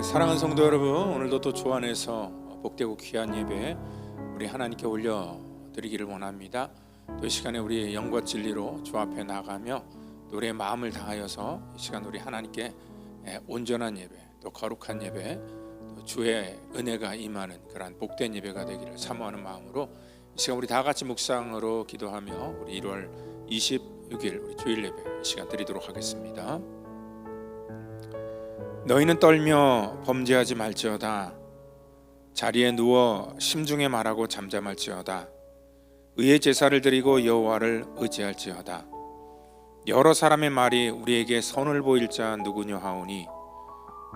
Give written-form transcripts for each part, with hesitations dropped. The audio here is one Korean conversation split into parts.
사랑하는 성도 여러분, 오늘도 또 주 안에서 복되고 귀한 예배 우리 하나님께 올려드리기를 원합니다. 또 이 시간에 우리 영과 진리로 주 앞에 나가며 또 우리의 마음을 다하여서 이 시간 우리 하나님께 온전한 예배, 또 거룩한 예배, 또 주의 은혜가 임하는 그러한 복된 예배가 되기를 사모하는 마음으로 이 시간 우리 다 같이 묵상으로 기도하며 우리 1월 26일 우리 주일 예배 이 시간 드리도록 하겠습니다. 너희는 떨며 범죄하지 말지어다. 자리에 누워 심중에 말하고 잠잠할지어다. 의의 제사를 드리고 여호와를 의지할지어다. 여러 사람의 말이 우리에게 선을 보일 자 누구냐 하오니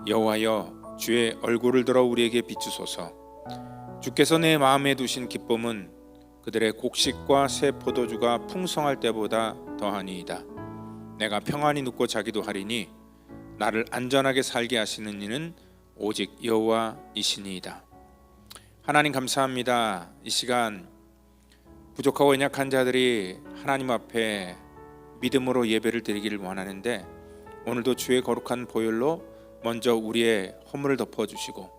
여호와여 주의 얼굴을 들어 우리에게 비추소서. 주께서 내 마음에 두신 기쁨은 그들의 곡식과 새 포도주가 풍성할 때보다 더하니이다. 내가 평안히 눕고 자기도 하리니 나를 안전하게 살게 하시는 이는 오직 여호와이시니이다. 하나님 감사합니다. 이 시간 부족하고 연약한 자들이 하나님 앞에 믿음으로 예배를 드리기를 원하는데 오늘도 주의 거룩한 보혈로 먼저 우리의 허물을 덮어주시고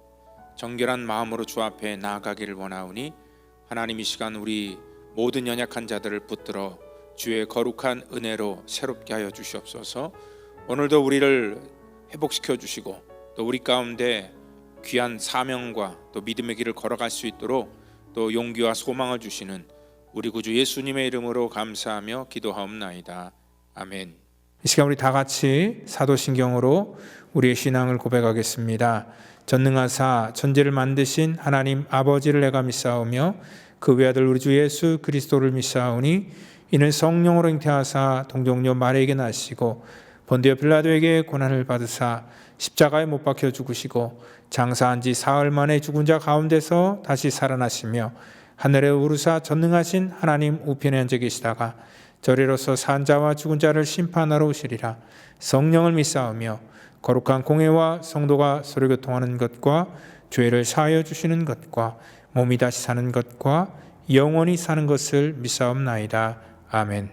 정결한 마음으로 주 앞에 나아가기를 원하오니 하나님 이 시간 우리 모든 연약한 자들을 붙들어 주의 거룩한 은혜로 새롭게 하여 주시옵소서. 오늘도 우리를 회복시켜 주시고 또 우리 가운데 귀한 사명과 또 믿음의 길을 걸어갈 수 있도록 또 용기와 소망을 주시는 우리 구주 예수님의 이름으로 감사하며 기도하옵나이다. 아멘. 이 시간 우리 다 같이 사도신경으로 우리의 신앙을 고백하겠습니다. 전능하사 천지를 만드신 하나님 아버지를 내가 믿사오며 그 외아들 우리 주 예수 그리스도를 믿사오니 이는 성령으로 잉태하사 동정녀 마리아에게 나시고 본디오 빌라도에게 고난을 받으사 십자가에 못 박혀 죽으시고 장사한 지 사흘 만에 죽은 자 가운데서 다시 살아나시며 하늘에 오르사 전능하신 하나님 우편에 앉아 계시다가 저리로서 산 자와 죽은 자를 심판하러 오시리라. 성령을 믿사오며 거룩한 공회와 성도가 서로 교통하는 것과 죄를 사하여 주시는 것과 몸이 다시 사는 것과 영원히 사는 것을 믿사옵나이다. 아멘.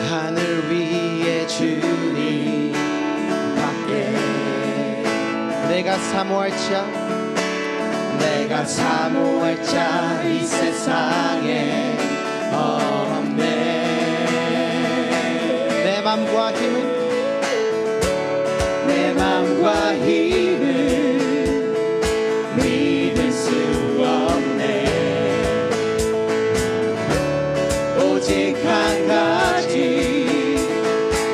하늘 위에 주님 밖에 내가 사모할 자 이 세상에 없네. 내 맘과 힘은 믿을 수 없네. 오직 한 가지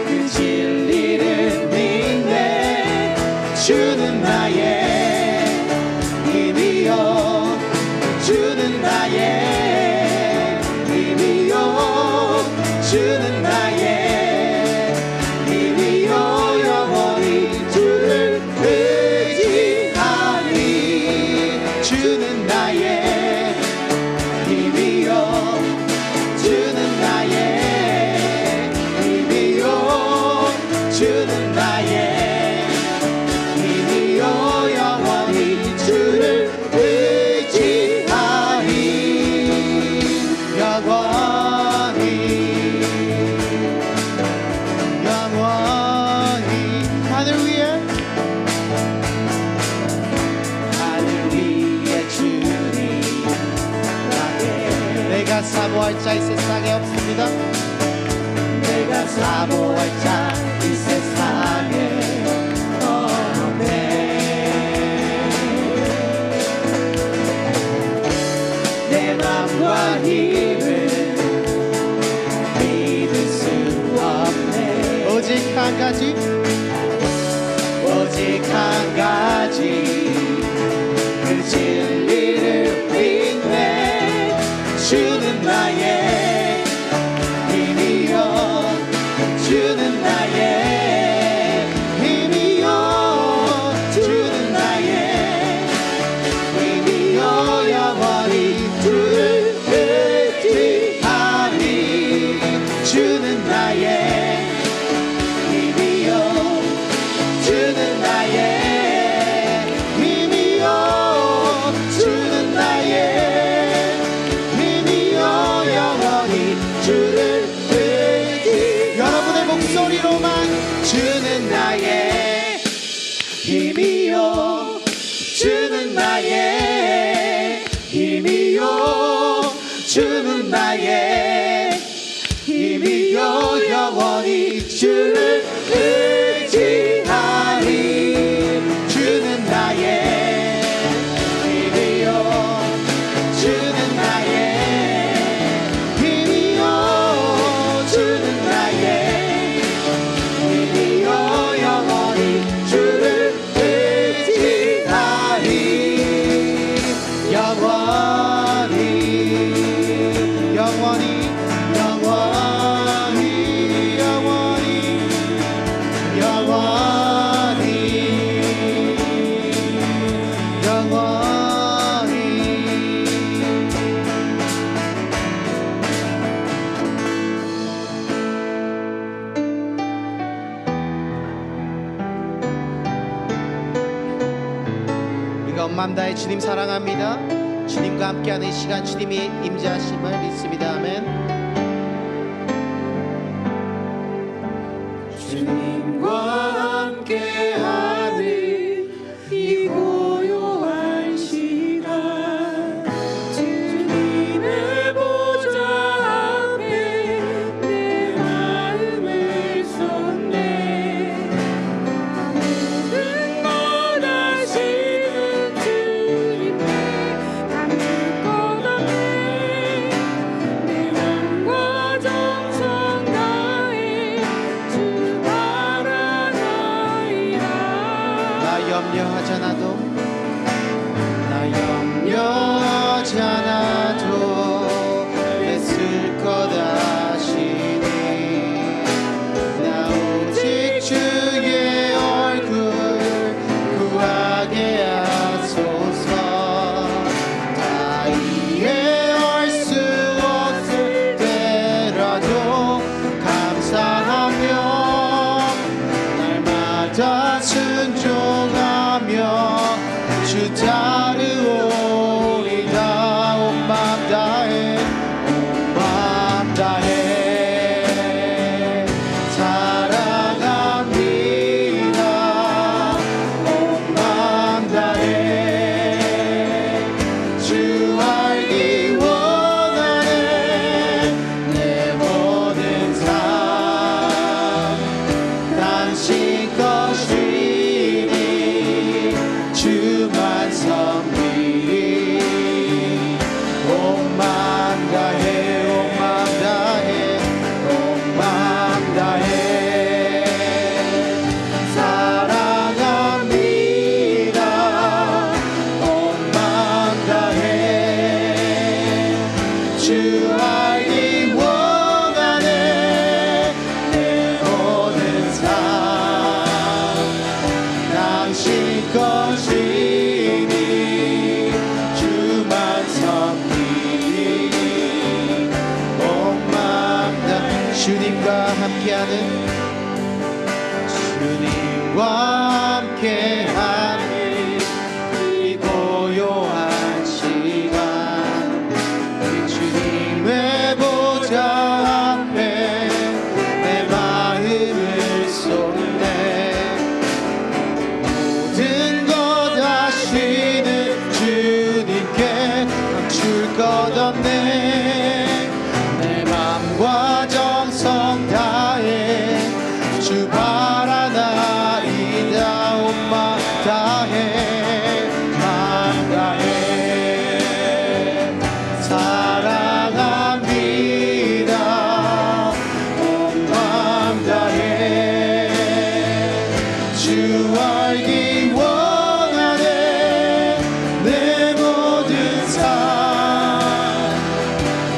그 진리를 믿네. 주는 나의 힘이요, 주는 나의 힘이요, 주는 나의 힘이요. 영원히 주를 의지하리. 주는 나의 힘이요, 주는 나의 힘이요, 주는 나의 힘이요. 영원히 주를 의지하리. 영원히 하늘 위에 주님 나게 내가 사모할 자 이 세상에 없습니다. 내가 사모할 자 이 세상에 없네. 내 맘과 힘을 믿을 수 없네. 오직 한 가지 그 진리를 믿네. 주는 나의 나의 힘이요 영원히 주를 의지하리. 주는 나의 힘이요 주는 나의 힘이요 주는 나의 힘이요 영원히 주를 의지하리. 영원히 영원히 영원히 영원히 영원히 영원히. 우리가 온 마음 다해 주님 사랑합니다. 주님과 함께하는 이 시간 주님이 임재하심을 믿습니다. 아멘. 주님과 함께하는 이 고요한 시간 주님의 보좌 앞에 내 마음을 쏟네. 모든 것 아시는 주님께 담을 것 없네. 내 맘과 정성 다해 주 바라나이다. 나 염려하잖아도 애쓸 것 아시니. 나 오직 주의 얼굴 구하게 하소서. 다 이해할 수 없을 때라도 감사하며 날마다 순종하며 주 따르오리다. 온 마음 다해 온 마음 다해 사랑합니다. 온 마음 다해 주 알기 원하네. 내 모든 삶 당신 것이니 주만 섬기리. 온 마음 다해 온 마음 다해 온 마음 다해 사랑합니다. 온 마음 다해 주 알기 원하네. 내 모든 삶 당신 것이니 주만 섬기리. 온 마음 다해 주님과 함께하는 이 고요한 시간 주님의 보좌 앞에 내 마음을 쏟네. 모든 것 아시는 주님께 감출 것 없네. 내 맘과 정성 다해 주 바라나이다. 온 마음 다해 마음 다해 사랑합니다. 온 마음 다해 주 알기 원하네. 내 모든 삶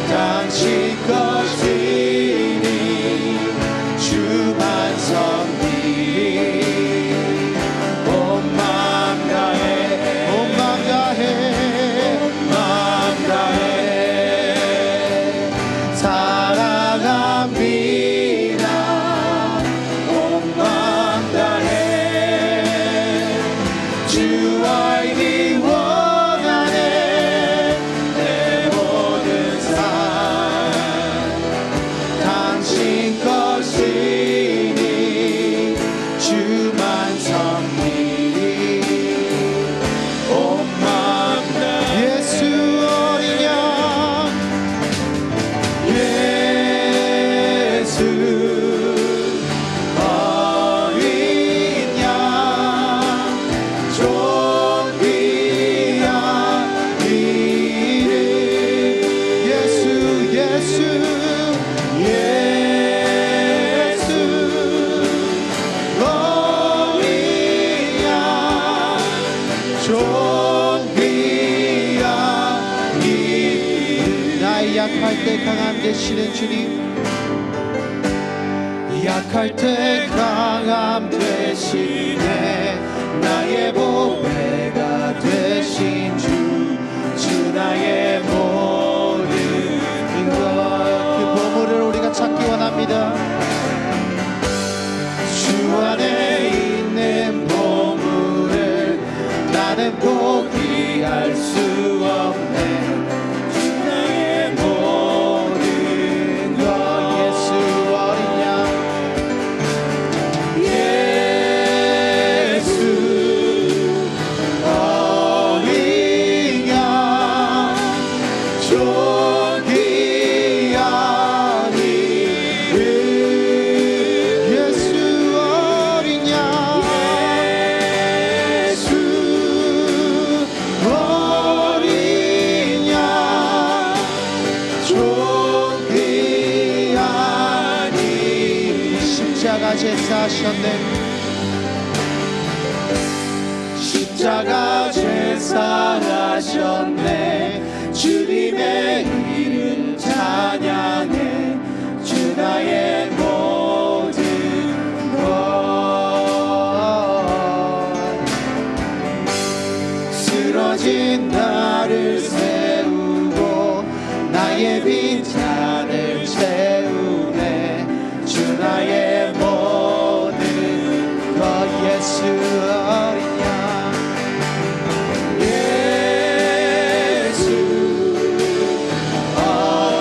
당신 것이니 주만 섬기리. 온 마음 다해 온 마음 다해 마음 다해 사랑합니다. 온 마음 다해 주 알기 원하네. 내 모든 삶 당신 것이니 주만 섬기리. 온 마음 다해 예수 어린 양 약할 때 강함 되시는 주님, 약할 때 강함 되시네. 나의 보배가 되신 주, 주 나의 모든 것. 그 보물을 우리가 찾기 원합니다. 주 안에 있는 보물을 나는 포기할 수 없네. 주 나의 모든 것. 예수 어린 양, 예수 어린 양, 존귀한 이름. 예수 어린 양, 예수 어린 양, 존귀한 이름. 십자가 제사하셨네. 십자가 제사하셨네. 주님의 이름 찬양해. 주 나의 모든 것. 쓰러진 나를 세우고 나의 빈잔을 채우네. 주 나의 모든 것. 예수 어린 양, 예수 어린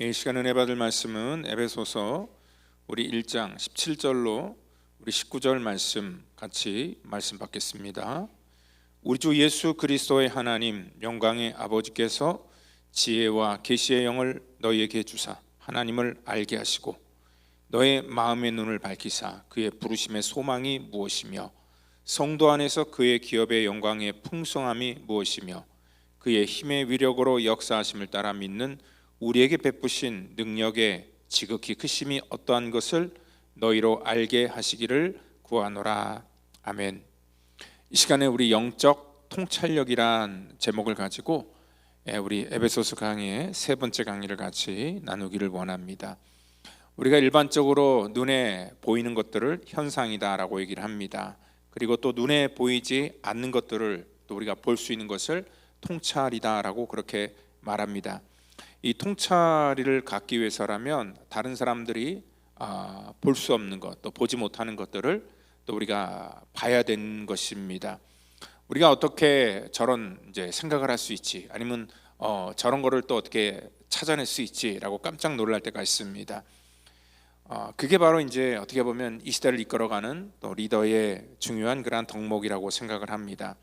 이 시간 은혜 받을 말씀은 에베소서 우리 1장 17절로 우리 19절 말씀 같이 말씀 받겠습니다. 우리 주 예수 그리스도의 하나님 영광의 아버지께서 지혜와 계시의 영을 너희에게 주사 하나님을 알게 하시고 너의 마음의 눈을 밝히사 그의 부르심의 소망이 무엇이며 성도 안에서 그의 기업의 영광의 풍성함이 무엇이며 그의 힘의 위력으로 역사하심을 따라 믿는 우리에게 베푸신 능력의 지극히 크심이 어떠한 것을 너희로 알게 하시기를 구하노라. 아멘. 이 시간에 우리 영적 통찰력이란 제목을 가지고 우리 에베소서 강의의 세 번째 강의를 같이 나누기를 원합니다. 우리가 일반적으로 눈에 보이는 것들을 현상이다라고 얘기를 합니다. 그리고 또 눈에 보이지 않는 것들을 또 우리가 볼 수 있는 것을 통찰이다라고 그렇게 말합니다. 이 통찰을 갖기 위해서라면 다른 사람들이 볼 수 없는 것, 또 보지 못하는 것들을 또 우리가 봐야 되는 것입니다. 우리가 어떻게 저런 이제 생각을 할 수 있지, 아니면 저런 거를 또 어떻게 찾아낼 수 있지라고 깜짝 놀랄 때가 있습니다. 그게 바로 이제 어떻게 보면 이 시대를 이끌어가는 또 리더의 중요한 그러한 덕목이라고 생각을 합니다.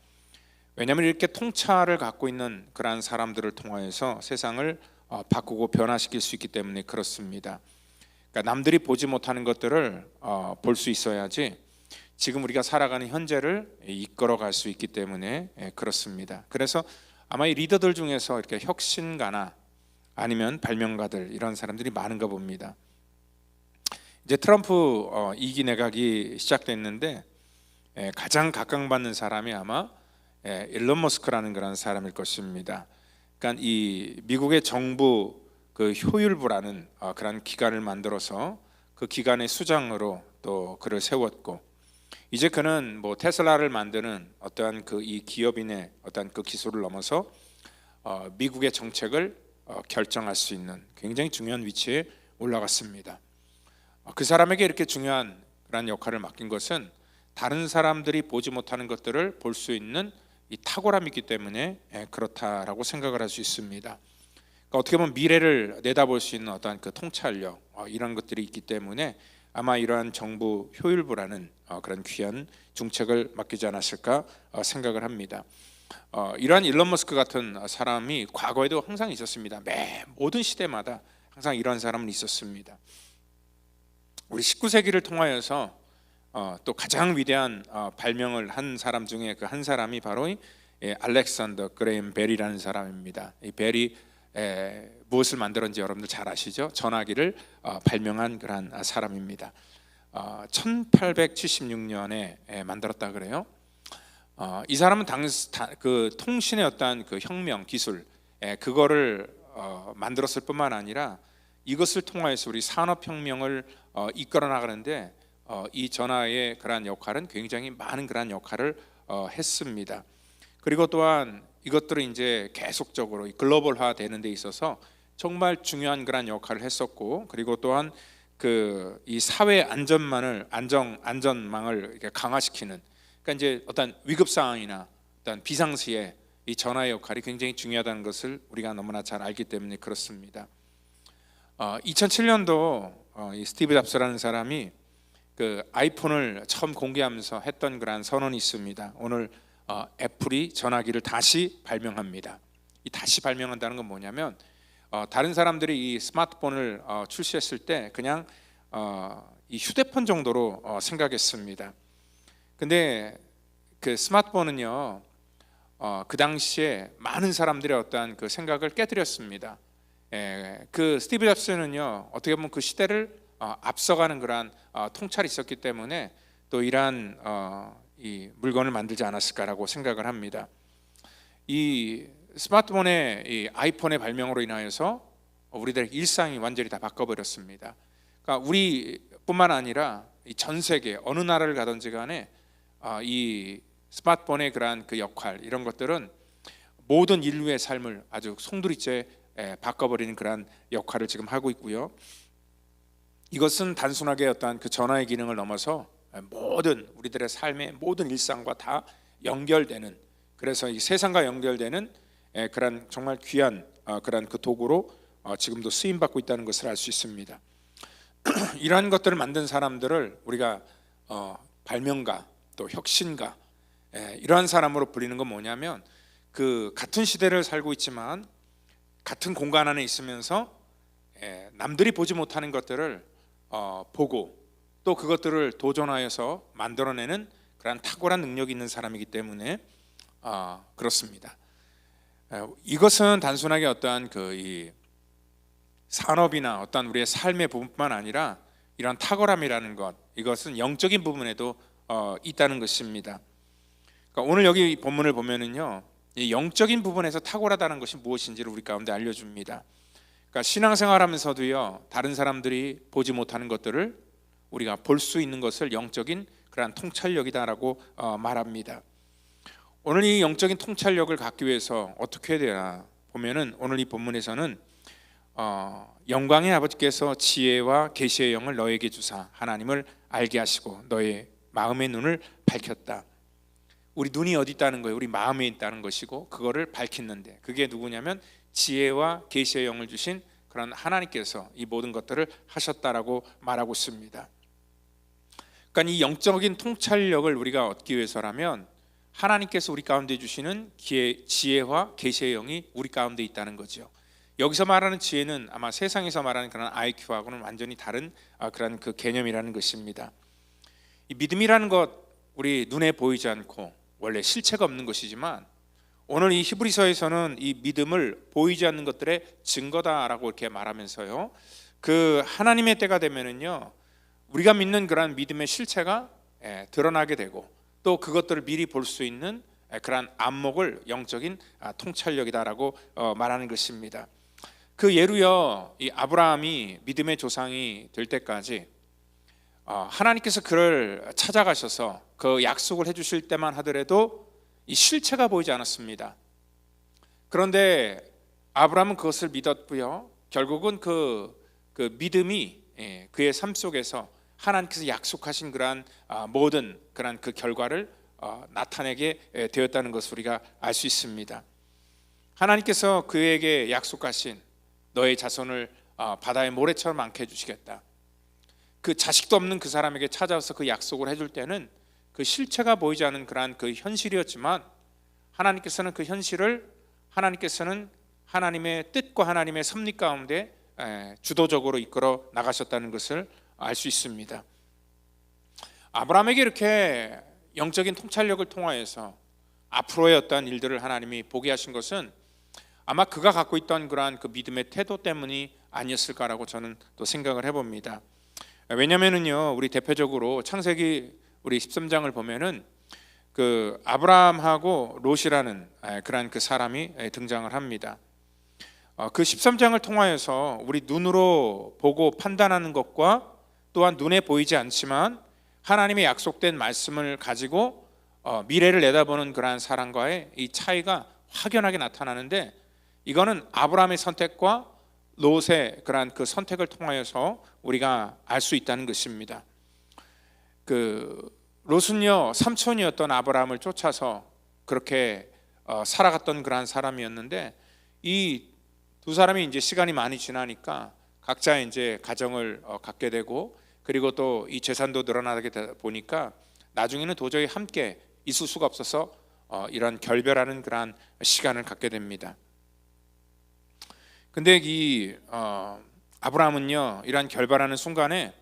왜냐하면 이렇게 통찰을 갖고 있는 그러한 사람들을 통하여서 세상을 바꾸고 변화시킬 수 있기 때문에 그렇습니다. 그러니까 남들이 보지 못하는 것들을 볼 수 있어야지 지금 우리가 살아가는 현재를 이끌어갈 수 있기 때문에 그렇습니다. 그래서 아마 이 리더들 중에서 이렇게 혁신가나 아니면 발명가들 이런 사람들이 많은가 봅니다. 이제 트럼프 2기 내각이 시작됐는데 가장 각광받는 사람이 아마 일론 머스크라는 그런 사람일 것입니다. 그러니까 이 미국의 정부 그 효율부라는 그런 기관을 만들어서 그 기관의 수장으로 또 그를 세웠고, 이제 그는 뭐 테슬라를 만드는 어떠한 그 이 기업인의 어떠한 그 기술을 넘어서 미국의 정책을 결정할 수 있는 굉장히 중요한 위치에 올라갔습니다. 그 사람에게 이렇게 중요한 그런 역할을 맡긴 것은 다른 사람들이 보지 못하는 것들을 볼 수 있는 이 탁월함이 있기 때문에 그렇다라고 생각을 할 수 있습니다. 그러니까 어떻게 보면 미래를 내다볼 수 있는 어떠한 그 통찰력 이런 것들이 있기 때문에 아마 이러한 정부 효율부라는 그런 귀한 중책을 맡기지 않았을까 생각을 합니다. 이러한 일론 머스크 같은 사람이 과거에도 항상 있었습니다. 모든 시대마다 항상 이런 사람은 있었습니다. 우리 19세기를 통하여서 또 가장 위대한 발명을 한 사람 중에 그 한 사람이 바로 알렉산더 그레임 벨이라는 사람입니다. 이 벨이 무엇을 만들었는지 여러분들 잘 아시죠? 전화기를 발명한 그런 사람입니다. 1876년에 만들었다 그래요. 이 사람은 그 통신의 어떤 그 혁명 기술 그거를 만들었을 뿐만 아니라 이것을 통해서 우리 산업혁명을 이끌어 나가는데 이 전화의 그러한 역할은 굉장히 많은 그러한 역할을 했습니다. 그리고 또한 이것들은 이제 계속적으로 글로벌화 되는 데 있어서 정말 중요한 그러한 역할을 했었고, 그리고 또한 그 이 사회 안전망을 이렇게 강화시키는, 그러니까 이제 어떤 위급 상황이나 어떤 비상시에 이 전화의 역할이 굉장히 중요하다는 것을 우리가 너무나 잘 알기 때문에 그렇습니다. 2007년도 이 스티브 잡스라는 사람이 그 아이폰을 처음 공개하면서 했던 그런 선언이 있습니다. 오늘 애플이 전화기를 다시 발명합니다. 이 다시 발명한다는 건 뭐냐면 다른 사람들이 이 스마트폰을 출시했을 때 그냥 이 휴대폰 정도로 생각했습니다. 근데 그 스마트폰은요 그 당시에 많은 사람들의 어떠한 그 생각을 깨뜨렸습니다. 그 스티브 잡스는요 어떻게 보면 그 시대를 앞서가는 그러한 통찰이 있었기 때문에 또 이러한 이 물건을 만들지 않았을까라고 생각을 합니다. 이 스마트폰의 이 아이폰의 발명으로 인하여서 우리들의 일상이 완전히 다 바꿔버렸습니다. 그러니까 우리뿐만 아니라 전 세계 어느 나라를 가든지 간에 이 스마트폰의 그러한 그 역할 이런 것들은 모든 인류의 삶을 아주 송두리째 바꿔버리는 그러한 역할을 지금 하고 있고요. 이것은 단순하게 어떤 그 전화의 기능을 넘어서 모든 우리들의 삶의 모든 일상과 다 연결되는, 그래서 이 세상과 연결되는 그런 정말 귀한 그런 그 도구로 지금도 쓰임 받고 있다는 것을 알 수 있습니다. 이러한 것들을 만든 사람들을 우리가 발명가 또 혁신가 이러한 사람으로 불리는 건 뭐냐면 그 같은 시대를 살고 있지만 같은 공간 안에 있으면서 남들이 보지 못하는 것들을 보고 또 그것들을 도전하여서 만들어내는 그런 탁월한 능력이 있는 사람이기 때문에 그렇습니다. 이것은 단순하게 어떠한 이 산업이나 어떤 우리의 삶의 부분뿐만 아니라 이런 탁월함이라는 것, 이것은 영적인 부분에도 있다는 것입니다. 그러니까 오늘 여기 본문을 보면은요, 이 영적인 부분에서 탁월하다는 것이 무엇인지를 우리 가운데 알려줍니다. 그러니까 신앙생활하면서도요, 다른 사람들이 보지 못하는 것들을 우리가 볼 수 있는 것을 영적인 그러한 통찰력이다라고 말합니다. 오늘 이 영적인 통찰력을 갖기 위해서 어떻게 해야 되나 보면은 오늘 이 본문에서는 영광의 아버지께서 지혜와 계시의 영을 너에게 주사 하나님을 알게 하시고 너의 마음의 눈을 밝혔다. 우리 눈이 어디 있다는 거예요? 우리 마음에 있다는 것이고 그거를 밝히는데 그게 누구냐면 지혜와 계시의 영을 주신 그런 하나님께서 이 모든 것들을 하셨다라고 말하고 있습니다. 그러니까 이 영적인 통찰력을 우리가 얻기 위해서라면 하나님께서 우리 가운데 주시는 지혜와 계시의 영이 우리 가운데 있다는 거죠. 여기서 말하는 지혜는 아마 세상에서 말하는 그런 IQ하고는 완전히 다른 그런 그 개념이라는 것입니다. 이 믿음이라는 것 우리 눈에 보이지 않고 원래 실체가 없는 것이지만 오늘 이 히브리서에서는 이 믿음을 보이지 않는 것들의 증거다라고 이렇게 말하면서요, 그 하나님의 때가 되면은요 우리가 믿는 그런 믿음의 실체가 드러나게 되고 또 그것들을 미리 볼 수 있는 그런 안목을 영적인 통찰력이다라고 말하는 것입니다. 그 예로요, 이 아브라함이 믿음의 조상이 될 때까지 하나님께서 그를 찾아가셔서 그 약속을 해주실 때만 하더라도 이 실체가 보이지 않았습니다. 그런데 아브라함은 그것을 믿었고요, 결국은 그 믿음이 그의 삶 속에서 하나님께서 약속하신 그러한 모든 그러한 그 결과를 나타내게 되었다는 것을 우리가 알 수 있습니다. 하나님께서 그에게 약속하신 너의 자손을 바다의 모래처럼 많게 해주시겠다. 그 자식도 없는 그 사람에게 찾아와서 그 약속을 해줄 때는 그 실체가 보이지 않는 그러한 그 현실이었지만 하나님께서는 그 현실을 하나님께서는 하나님의 뜻과 하나님의 섭리 가운데 주도적으로 이끌어 나가셨다는 것을 알 수 있습니다. 아브라함에게 이렇게 영적인 통찰력을 통하여서 앞으로의 어떤 일들을 하나님이 보게 하신 것은 아마 그가 갖고 있던 그러한 그 믿음의 태도 때문이 아니었을까라고 저는 또 생각을 해봅니다. 왜냐면은요, 우리 대표적으로 창세기 우리 13장을 보면은 그 아브라함하고 롯이라는 그러한 그 사람이 등장을 합니다. 그 13장을 통하여서 우리 눈으로 보고 판단하는 것과 또한 눈에 보이지 않지만 하나님의 약속된 말씀을 가지고 미래를 내다보는 그러한 사람과의 이 차이가 확연하게 나타나는데, 이거는 아브라함의 선택과 롯의 그러한 그 선택을 통하여서 우리가 알 수 있다는 것입니다. 그 롯은요, 삼촌이었던 아브라함을 쫓아서 그렇게 살아갔던 그러한 사람이었는데, 이 두 사람이 이제 시간이 많이 지나니까 각자 이제 가정을 갖게 되고, 그리고 또 이 재산도 늘어나게 되다 보니까 나중에는 도저히 함께 있을 수가 없어서 이런 결별하는 그러한 시간을 갖게 됩니다. 근데 이 아브라함은요, 이러한 결별하는 순간에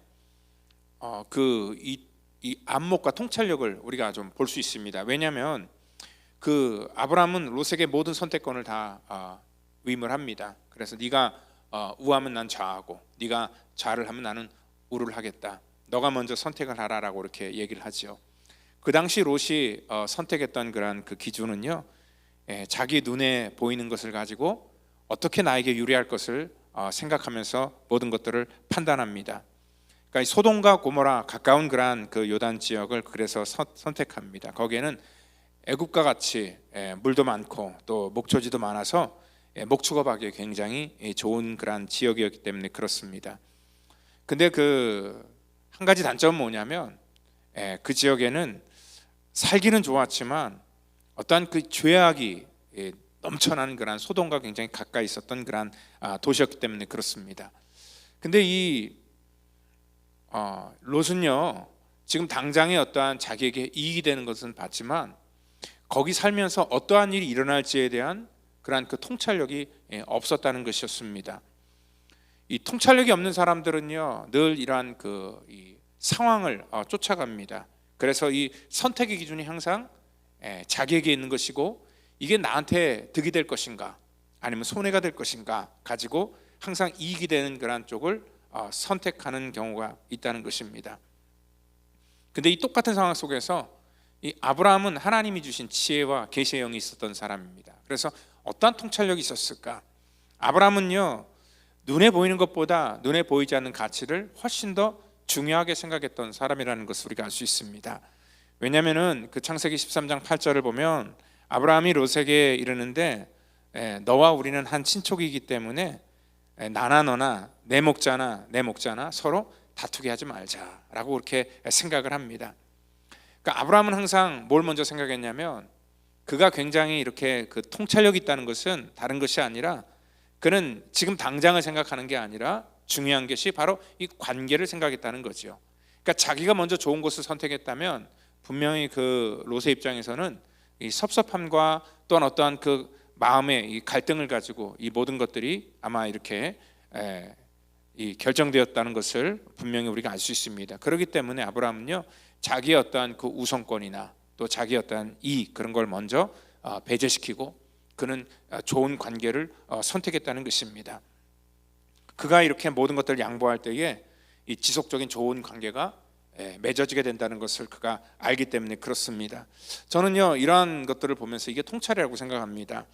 이 안목과 통찰력을 우리가 좀 볼 수 있습니다. 왜냐하면 그 아브라함은 롯에게 모든 선택권을 다 위임을 합니다. 그래서 네가 우하면 난 좌하고 네가 좌를 하면 나는 우를 하겠다. 너가 먼저 선택을 하라라고 이렇게 얘기를 하죠. 그 당시 롯이 선택했던 그런 그 기준은요, 자기 눈에 보이는 것을 가지고 어떻게 나에게 유리할 것을 생각하면서 모든 것들을 판단합니다. 그러니까 소돔과 고모라 가까운 그러한 그 요단 지역을 그래서 선택합니다. 거기에는 애굽과 같이 물도 많고 또 목초지도 많아서 목축업하기 굉장히 좋은 그러한 지역이었기 때문에 그렇습니다. 근데 그 한 가지 단점은 뭐냐면 그 지역에는 살기는 좋았지만 어떠한 그 죄악이 넘쳐나는 그런 소돔과 굉장히 가까이 있었던 그런 도시였기 때문에 그렇습니다. 근데 이 롯은요, 지금 당장에 어떠한 자기에게 이익이 되는 것은 봤지만 거기 살면서 어떠한 일이 일어날지에 대한 그러한 그 통찰력이 없었다는 것이었습니다. 이 통찰력이 없는 사람들은요, 늘 이러한 이 상황을 쫓아갑니다. 그래서 이 선택의 기준이 항상 자기에게 있는 것이고, 이게 나한테 득이 될 것인가 아니면 손해가 될 것인가 가지고 항상 이익이 되는 그러한 쪽을 선택하는 경우가 있다는 것입니다. 근데 이 똑같은 상황 속에서 이 아브라함은 하나님이 주신 지혜와 계시의 영이 있었던 사람입니다. 그래서 어떠한 통찰력이 있었을까? 아브라함은요, 눈에 보이는 것보다 눈에 보이지 않는 가치를 훨씬 더 중요하게 생각했던 사람이라는 것을 우리가 알 수 있습니다. 왜냐하면 그 창세기 13장 8절을 보면 아브라함이 롯에게 이르는데, 너와 우리는 한 친족이기 때문에 나나 너나 내 목자나 내 목자나 서로 다투게 하지 말자라고 그렇게 생각을 합니다. 그러니까 아브라함은 항상 뭘 먼저 생각했냐면, 그가 굉장히 이렇게 그 통찰력이 있다는 것은 다른 것이 아니라, 그는 지금 당장을 생각하는 게 아니라 중요한 것이 바로 이 관계를 생각했다는 거죠. 그러니까 자기가 먼저 좋은 곳을 선택했다면 분명히 그 롯의 입장에서는 이 섭섭함과 또한 어떠한 그 마음의 이 갈등을 가지고 이 모든 것들이 아마 이렇게 이 결정되었다는 것을 분명히 우리가 알 수 있습니다. 그렇기 때문에 아브라함은요, 자기의 어떠한 그 우선권이나 또 자기의 어떠한 이익, 그런 걸 먼저 배제시키고 그는 좋은 관계를 선택했다는 것입니다. 그가 이렇게 모든 것들을 양보할 때에 이 지속적인 좋은 관계가 맺어지게 된다는 것을 그가 알기 때문에 그렇습니다. 저는요, 이러한 것들을 보면서 이게 통찰이라고 생각합니다.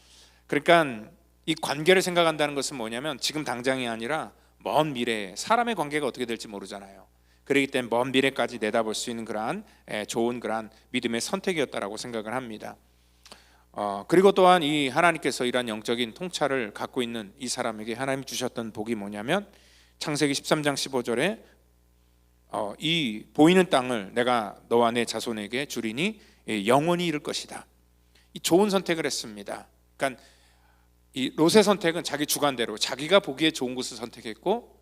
그러니까 이 관계를 생각한다는 것은 뭐냐면, 지금 당장이 아니라 먼 미래에 사람의 관계가 어떻게 될지 모르잖아요. 그렇기 때문에 먼 미래까지 내다볼 수 있는 그러한 좋은 그러한 믿음의 선택이었다라고 생각을 합니다. 그리고 또한 이 하나님께서 이러한 영적인 통찰을 갖고 있는 이 사람에게 하나님이 주셨던 복이 뭐냐면, 창세기 13장 15절에 이 보이는 땅을 내가 너와 내 자손에게 주리니 영원히 이룰 것이다. 이 좋은 선택을 했습니다. 그러니까 이 롯의 선택은 자기 주관대로 자기가 보기에 좋은 곳을 선택했고,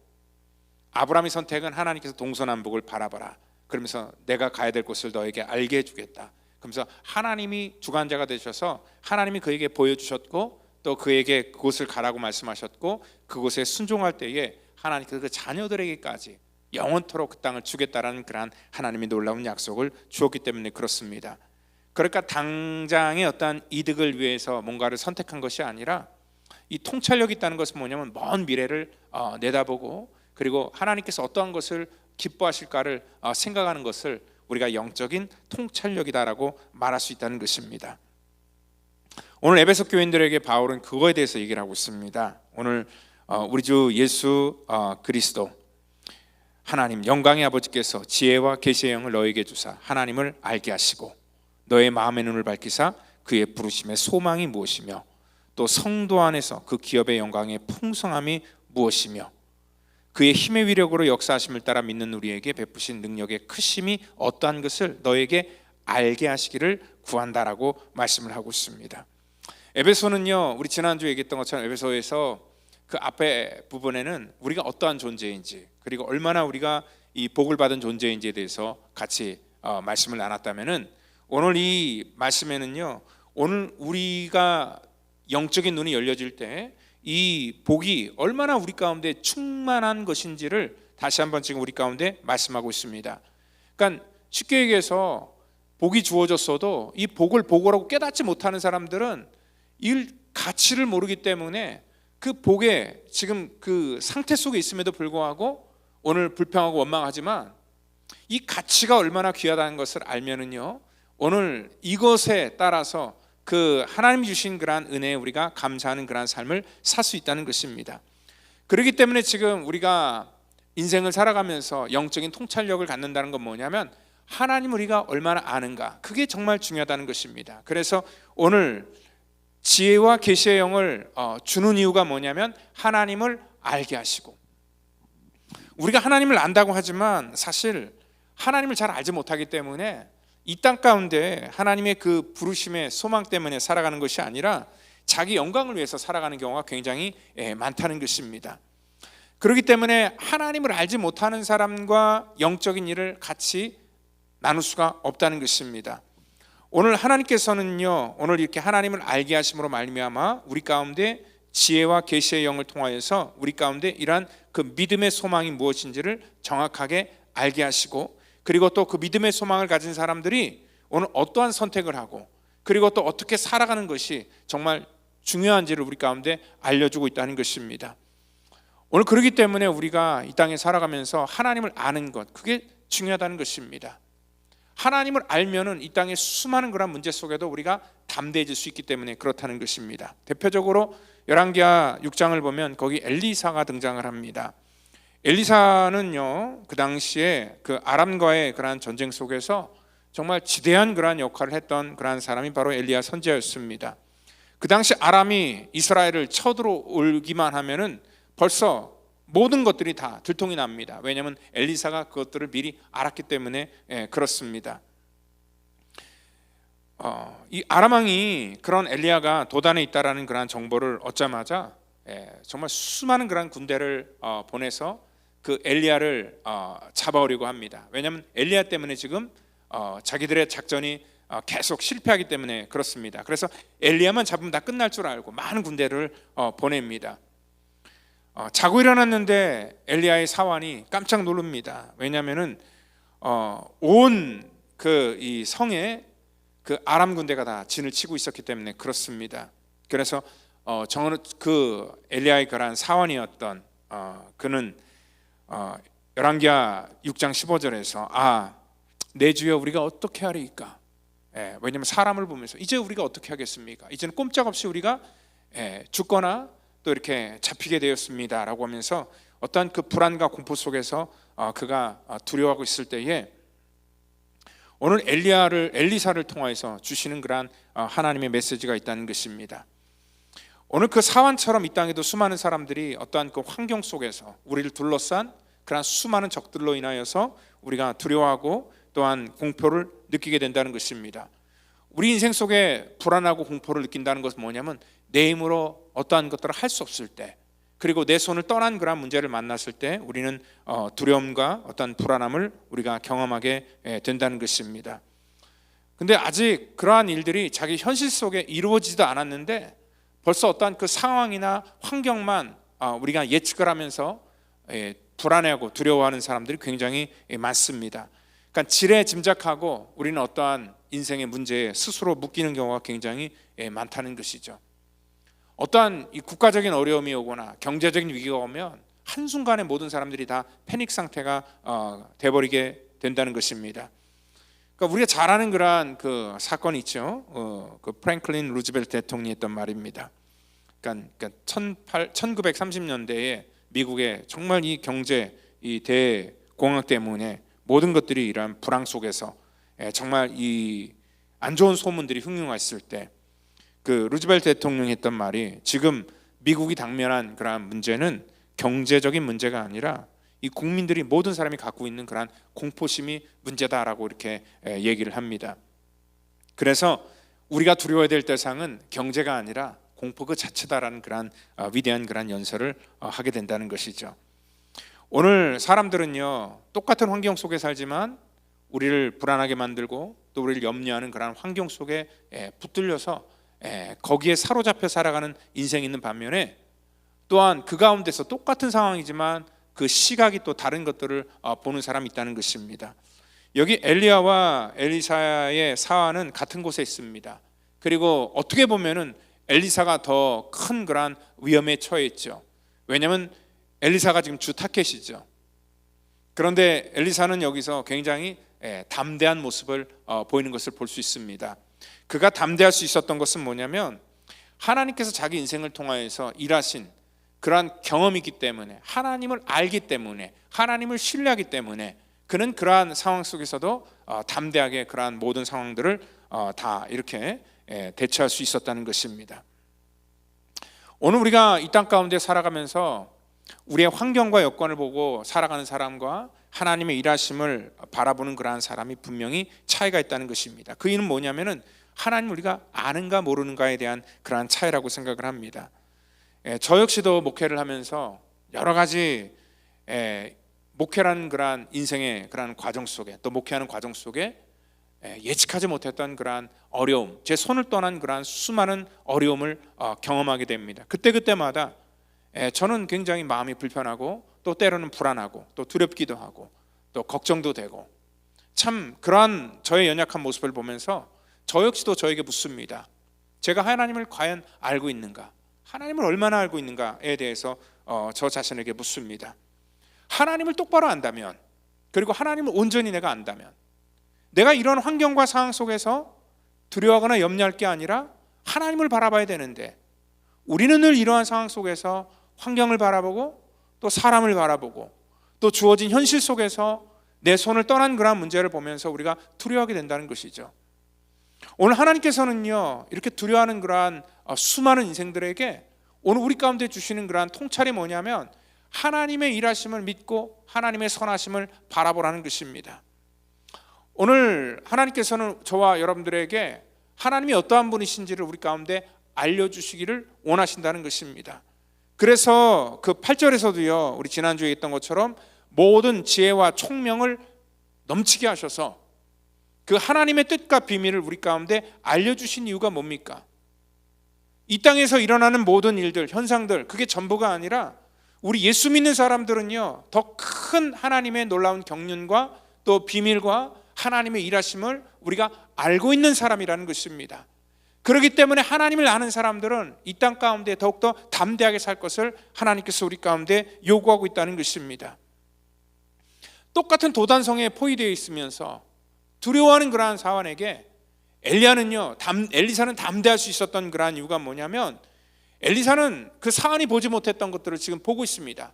아브라함의 선택은 하나님께서 동서남북을 바라봐라, 그러면서 내가 가야 될 곳을 너에게 알게 해주겠다. 그러면서 하나님이 주관자가 되셔서 하나님이 그에게 보여주셨고, 또 그에게 그곳을 가라고 말씀하셨고, 그곳에 순종할 때에 하나님께서 그 자녀들에게까지 영원토록 그 땅을 주겠다라는 그러한 하나님의 놀라운 약속을 주었기 때문에 그렇습니다. 그러니까 당장의 어떠한 이득을 위해서 뭔가를 선택한 것이 아니라, 이 통찰력이 있다는 것은 뭐냐면 먼 미래를 내다보고, 그리고 하나님께서 어떠한 것을 기뻐하실까를 생각하는 것을 우리가 영적인 통찰력이다라고 말할 수 있다는 것입니다. 오늘 에베소 교인들에게 바울은 그거에 대해서 얘기를 하고 있습니다. 오늘 우리 주 예수 그리스도 하나님 영광의 아버지께서 지혜와 계시의 영을 너에게 주사 하나님을 알게 하시고, 너의 마음의 눈을 밝히사 그의 부르심의 소망이 무엇이며, 또 성도 안에서 그 기업의 영광의 풍성함이 무엇이며, 그의 힘의 위력으로 역사하심을 따라 믿는 우리에게 베푸신 능력의 크심이 어떠한 것을 너에게 알게 하시기를 구한다라고 말씀을 하고 있습니다. 에베소는요, 우리 지난주에 얘기했던 것처럼 에베소에서 그 앞에 부분에는 우리가 어떠한 존재인지, 그리고 얼마나 우리가 이 복을 받은 존재인지에 대해서 같이 말씀을 나눴다면은, 오늘 이 말씀에는요, 오늘 우리가 영적인 눈이 열려질 때 이 복이 얼마나 우리 가운데 충만한 것인지를 다시 한번 지금 우리 가운데 말씀하고 있습니다. 그러니까 쉽게 얘기해서 복이 주어졌어도 이 복을 복이라고 깨닫지 못하는 사람들은 이 가치를 모르기 때문에 그 복의 지금 그 상태 속에 있음에도 불구하고 오늘 불평하고 원망하지만, 이 가치가 얼마나 귀하다는 것을 알면은요, 오늘 이것에 따라서 그 하나님이 주신 그러한 은혜에 우리가 감사하는 그러한 삶을 살 수 있다는 것입니다. 그렇기 때문에 지금 우리가 인생을 살아가면서 영적인 통찰력을 갖는다는 건 뭐냐면, 하나님 우리가 얼마나 아는가, 그게 정말 중요하다는 것입니다. 그래서 오늘 지혜와 계시의 영을 주는 이유가 뭐냐면, 하나님을 알게 하시고, 우리가 하나님을 안다고 하지만 사실 하나님을 잘 알지 못하기 때문에 이 땅 가운데 하나님의 그 부르심의 소망 때문에 살아가는 것이 아니라, 자기 영광을 위해서 살아가는 경우가 굉장히 많다는 것입니다. 그렇기 때문에 하나님을 알지 못하는 사람과 영적인 일을 같이 나눌 수가 없다는 것입니다. 오늘 하나님께서는요, 오늘 이렇게 하나님을 알게 하심으로 말미암아 우리 가운데 지혜와 계시의 영을 통하여서 우리 가운데 이러한 그 믿음의 소망이 무엇인지를 정확하게 알게 하시고, 그리고 또 그 믿음의 소망을 가진 사람들이 오늘 어떠한 선택을 하고 그리고 또 어떻게 살아가는 것이 정말 중요한지를 우리 가운데 알려주고 있다는 것입니다. 오늘 그렇기 때문에 우리가 이 땅에 살아가면서 하나님을 아는 것, 그게 중요하다는 것입니다. 하나님을 알면은 이 땅의 수많은 그런 문제 속에도 우리가 담대해질 수 있기 때문에 그렇다는 것입니다. 대표적으로 열왕기하 6장을 보면 거기 엘리사가 등장을 합니다. 엘리사는요, 그 당시에 그 아람과의 그러한 전쟁 속에서 정말 지대한 그러한 역할을 했던 그러한 사람이 바로 엘리야 선지자였습니다. 그 당시 아람이 이스라엘을 쳐들어오기만 하면은 벌써 모든 것들이 다 들통이 납니다. 왜냐하면 엘리사가 그것들을 미리 알았기 때문에 그렇습니다. 이 아람 왕이 그런 엘리야가 도단에 있다라는 그런 정보를 얻자마자 정말 수많은 그런 군대를 보내서 그 엘리야를 잡아오려고 합니다. 왜냐하면 엘리야 때문에 지금 자기들의 작전이 계속 실패하기 때문에 그렇습니다. 그래서 엘리야만 잡으면 다 끝날 줄 알고 많은 군대를 보냅니다. 자고 일어났는데 엘리야의 사환이 깜짝 놀랍니다. 왜냐하면은 온 그 이 성에 그 아람 군대가 다 진을 치고 있었기 때문에 그렇습니다. 그래서 그 엘리야의 그러한 사환이었던 그는 열왕기하 6장 15절에서 내 주여 우리가 어떻게 하리이까? 왜냐하면 사람을 보면서 이제 우리가 어떻게 하겠습니까? 이제는 꼼짝없이 우리가 죽거나 또 이렇게 잡히게 되었습니다 라고 하면서 어떠한 그 불안과 공포 속에서 그가 두려워하고 있을 때에 오늘 엘리사를 통하여서 주시는 그러한 하나님의 메시지가 있다는 것입니다. 오늘 그 사환처럼 이 땅에도 수많은 사람들이 어떠한 그 환경 속에서 우리를 둘러싼 그러한 수많은 적들로 인하여서 우리가 두려워하고 또한 공포를 느끼게 된다는 것입니다. 우리 인생 속에 불안하고 공포를 느낀다는 것은 뭐냐면 내 힘으로 어떠한 것들을 할 수 없을 때, 그리고 내 손을 떠난 그런 문제를 만났을 때 우리는 두려움과 어떤 불안함을 우리가 경험하게 된다는 것입니다. 근데 아직 그러한 일들이 자기 현실 속에 이루어지지도 않았는데 벌써 어떠한 그 상황이나 환경만 우리가 예측을 하면서 불안해하고 두려워하는 사람들이 굉장히 많습니다. 그러니까 지레 짐작하고 우리는 어떠한 인생의 문제에 스스로 묶이는 경우가 굉장히 많다는 것이죠. 어떠한 이 국가적인 어려움이 오거나 경제적인 위기가 오면 한순간에 모든 사람들이 다 패닉 상태가 돼버리게 된다는 것입니다. 그러니까 우리가 잘 아는 그러한 그 사건이 있죠. 그 프랭클린 루즈벨트 대통령이 했던 말입니다. 그러니까 1930년대에 미국의 정말 이 경제 이 대공황 때문에 모든 것들이 이러한 불황 속에서 정말 이 안 좋은 소문들이 흉흉했을 때 그 루즈벨트 대통령이 했던 말이, 지금 미국이 당면한 그러한 문제는 경제적인 문제가 아니라 이 국민들이 모든 사람이 갖고 있는 그러한 공포심이 문제다라고 이렇게 얘기를 합니다. 그래서 우리가 두려워야 될 대상은 경제가 아니라 공포 그 자체다라는 그러한 위대한 그러한 연설을 하게 된다는 것이죠. 오늘 사람들은요, 똑같은 환경 속에 살지만 우리를 불안하게 만들고 또 우리를 염려하는 그런 환경 속에 붙들려서 거기에 사로잡혀 살아가는 인생이 있는 반면에, 또한 그 가운데서 똑같은 상황이지만 그 시각이 또 다른 것들을 보는 사람이 있다는 것입니다. 여기 엘리야와 엘리사의 사환은 같은 곳에 있습니다. 그리고 어떻게 보면은 엘리사가 더 큰 그런 위험에 처했죠. 왜냐하면 엘리사가 지금 주 타켓이죠. 그런데 엘리사는 여기서 굉장히 담대한 모습을 보이는 것을 볼 수 있습니다. 그가 담대할 수 있었던 것은 뭐냐면, 하나님께서 자기 인생을 통하여서 일하신 그러한 경험이 있기 때문에, 하나님을 알기 때문에, 하나님을 신뢰하기 때문에 그는 그러한 상황 속에서도 담대하게 그러한 모든 상황들을 다 이렇게 대처할 수 있었다는 것입니다. 오늘 우리가 이 땅 가운데 살아가면서 우리의 환경과 여건을 보고 살아가는 사람과 하나님의 일하심을 바라보는 그러한 사람이 분명히 차이가 있다는 것입니다. 그 이유는 뭐냐면은 하나님 우리가 아는가 모르는가에 대한 그러한 차이라고 생각을 합니다. 저 역시도 목회를 하면서 여러 가지 목회라는 그러한 인생의 그러한 과정 속에, 또 목회하는 과정 속에 예측하지 못했던 그러한 어려움, 제 손을 떠난 그러한 수많은 어려움을 경험하게 됩니다. 그때마다 저는 굉장히 마음이 불편하고, 또 때로는 불안하고, 또 두렵기도 하고, 또 걱정도 되고, 참 그러한 저의 연약한 모습을 보면서 저 역시도 저에게 묻습니다. 제가 하나님을 과연 알고 있는가? 하나님을 얼마나 알고 있는가에 대해서 저 자신에게 묻습니다. 하나님을 똑바로 안다면, 그리고 하나님을 온전히 내가 안다면, 내가 이런 환경과 상황 속에서 두려워하거나 염려할 게 아니라 하나님을 바라봐야 되는데, 우리는 늘 이러한 상황 속에서 환경을 바라보고, 또 사람을 바라보고, 또 주어진 현실 속에서 내 손을 떠난 그러한 문제를 보면서 우리가 두려워하게 된다는 것이죠. 오늘 하나님께서는요, 이렇게 두려워하는 그러한 수많은 인생들에게 오늘 우리 가운데 주시는 그러한 통찰이 뭐냐면, 하나님의 일하심을 믿고 하나님의 선하심을 바라보라는 것입니다. 오늘 하나님께서는 저와 여러분들에게 하나님이 어떠한 분이신지를 우리 가운데 알려주시기를 원하신다는 것입니다. 그래서 그 8절에서도요, 우리 지난주에 했던 것처럼 모든 지혜와 총명을 넘치게 하셔서 그 하나님의 뜻과 비밀을 우리 가운데 알려주신 이유가 뭡니까? 이 땅에서 일어나는 모든 일들, 현상들, 그게 전부가 아니라 우리 예수 믿는 사람들은요, 더 큰 하나님의 놀라운 경륜과 또 비밀과 하나님의 일하심을 우리가 알고 있는 사람이라는 것입니다. 그렇기 때문에 하나님을 아는 사람들은 이 땅 가운데 더욱더 담대하게 살 것을 하나님께서 우리 가운데 요구하고 있다는 것입니다. 똑같은 도단성에 포위되어 있으면서 두려워하는 그러한 사환에게 엘리사는 담대할 수 있었던 그러한 이유가 뭐냐면, 엘리사는 그 사안이 보지 못했던 것들을 지금 보고 있습니다.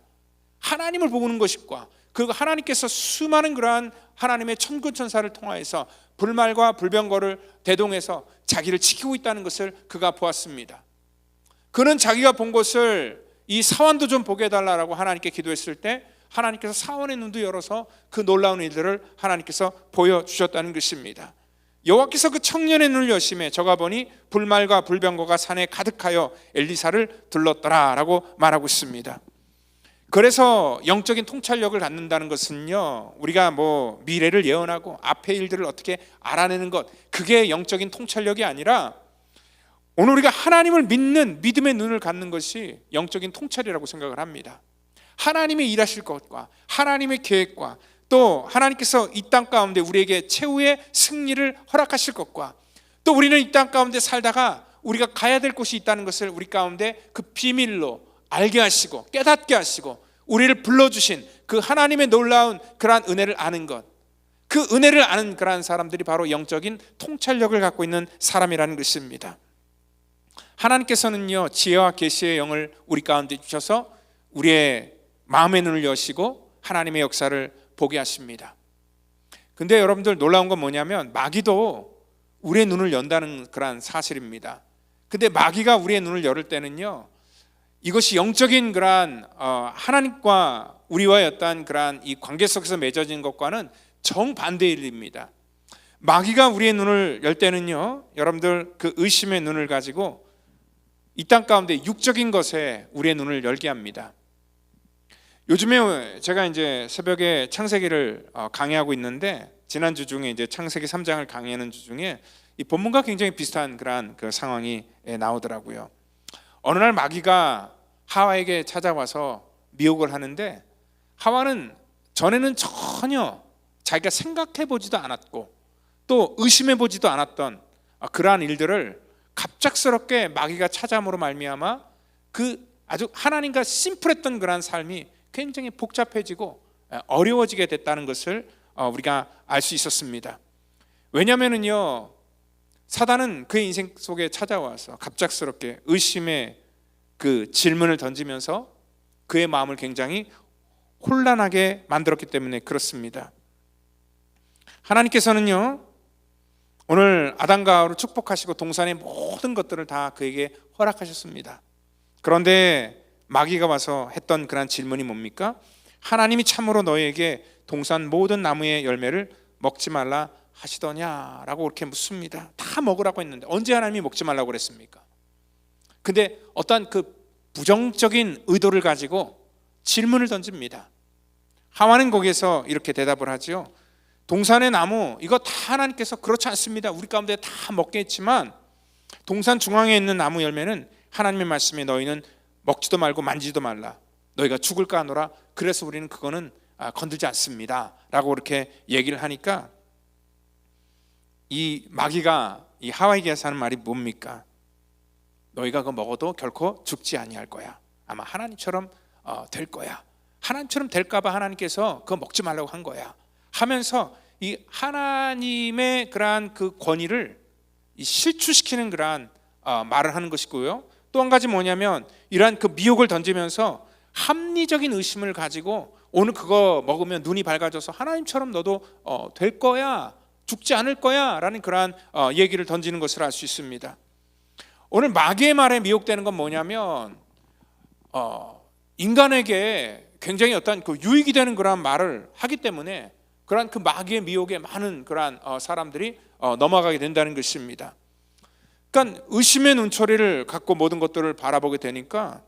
하나님을 보는 것과, 그리고 하나님께서 수많은 그러한 하나님의 천군천사를 통하여서 불말과 불병거를 대동해서 자기를 지키고 있다는 것을 그가 보았습니다. 그는 자기가 본 것을 이 사환도 좀 보게 해달라고 하나님께 기도했을 때 하나님께서 사환의 눈도 열어서 그 놀라운 일들을 하나님께서 보여주셨다는 것입니다. 여호와께서 그 청년의 눈을 여심해 저가 보니 불말과 불병거가 산에 가득하여 엘리사를 둘렀더라라고 말하고 있습니다. 그래서 영적인 통찰력을 갖는다는 것은요, 우리가 미래를 예언하고 앞의 일들을 어떻게 알아내는 것, 그게 영적인 통찰력이 아니라 오늘 우리가 하나님을 믿는 믿음의 눈을 갖는 것이 영적인 통찰이라고 생각을 합니다. 하나님의 일하실 것과 하나님의 계획과, 또 하나님께서 이 땅 가운데 우리에게 최후의 승리를 허락하실 것과, 또 우리는 이 땅 가운데 살다가 우리가 가야 될 곳이 있다는 것을 우리 가운데 그 비밀로 알게 하시고 깨닫게 하시고 우리를 불러주신 그 하나님의 놀라운 그러한 은혜를 아는 것, 그 은혜를 아는 그러한 사람들이 바로 영적인 통찰력을 갖고 있는 사람이라는 것입니다. 하나님께서는요, 지혜와 계시의 영을 우리 가운데 주셔서 우리의 마음의 눈을 여시고 하나님의 역사를 보게 하십니다. 근데 여러분들 놀라운 건 뭐냐면, 마귀도 우리의 눈을 연다는 그러한 사실입니다. 근데 마귀가 우리의 눈을 열을 때는요, 이것이 영적인 그러한 하나님과 우리와의 어떤 그러한 이 관계 속에서 맺어진 것과는 정반대의 일입니다. 마귀가 우리의 눈을 열 때는요, 여러분들 그 의심의 눈을 가지고 이 땅 가운데 육적인 것에 우리의 눈을 열게 합니다. 요즘에 제가 이제 새벽에 창세기를 강의하고 있는데, 지난주 중에 이제 창세기 3장을 강의하는 주 중에 이 본문과 굉장히 비슷한 그러한 그 상황이 나오더라고요. 어느 날 마귀가 하와에게 찾아와서 미혹을 하는데, 하와는 전에는 전혀 자기가 생각해 보지도 않았고 또 의심해 보지도 않았던 그러한 일들을 갑작스럽게 마귀가 찾아옴으로 말미암아 그 아주 하나님과 심플했던 그러한 삶이 굉장히 복잡해지고 어려워지게 됐다는 것을 우리가 알 수 있었습니다. 왜냐하면요, 사단은 그의 인생 속에 찾아와서 갑작스럽게 의심의 그 질문을 던지면서 그의 마음을 굉장히 혼란하게 만들었기 때문에 그렇습니다. 하나님께서는요, 오늘 아담과 하와를 축복하시고 동산의 모든 것들을 다 그에게 허락하셨습니다. 그런데 마귀가 와서 했던 그런 질문이 뭡니까? 하나님이 참으로 너희에게 동산 모든 나무의 열매를 먹지 말라 하시더냐라고 그렇게 묻습니다. 다 먹으라고 했는데 언제 하나님이 먹지 말라고 그랬습니까? 근데 어떤 그 부정적인 의도를 가지고 질문을 던집니다. 하와는 거기에서 이렇게 대답을 하죠. 동산의 나무 이거 다 하나님께서 그렇지 않습니다. 우리 가운데 다 먹게 했지만 동산 중앙에 있는 나무 열매는 하나님의 말씀에 너희는 먹지도 말고 만지지도 말라. 너희가 죽을까 하노라. 그래서 우리는 그거는 건들지 않습니다 라고 그렇게 얘기를 하니까 이 마귀가 이 하와에게서 하는 말이 뭡니까? 너희가 그거 먹어도 결코 죽지 아니할 거야. 아마 하나님처럼 될 거야. 하나님처럼 될까 봐 하나님께서 그거 먹지 말라고 한 거야 하면서 이 하나님의 그러한 그 권위를 실추시키는 그러한 말을 하는 것이고요. 또 한 가지 뭐냐면 이러한 그 미혹을 던지면서 합리적인 의심을 가지고 오늘 그거 먹으면 눈이 밝아져서 하나님처럼 너도 될 거야, 죽지 않을 거야 라는 그러한 얘기를 던지는 것을 알 수 있습니다. 오늘 마귀의 말에 미혹되는 건 뭐냐면 인간에게 굉장히 어떤 그 유익이 되는 그러한 말을 하기 때문에 그러한 그 마귀의 미혹에 많은 그러한 사람들이 넘어가게 된다는 것입니다. 그러니까 의심의 눈초리를 갖고 모든 것들을 바라보게 되니까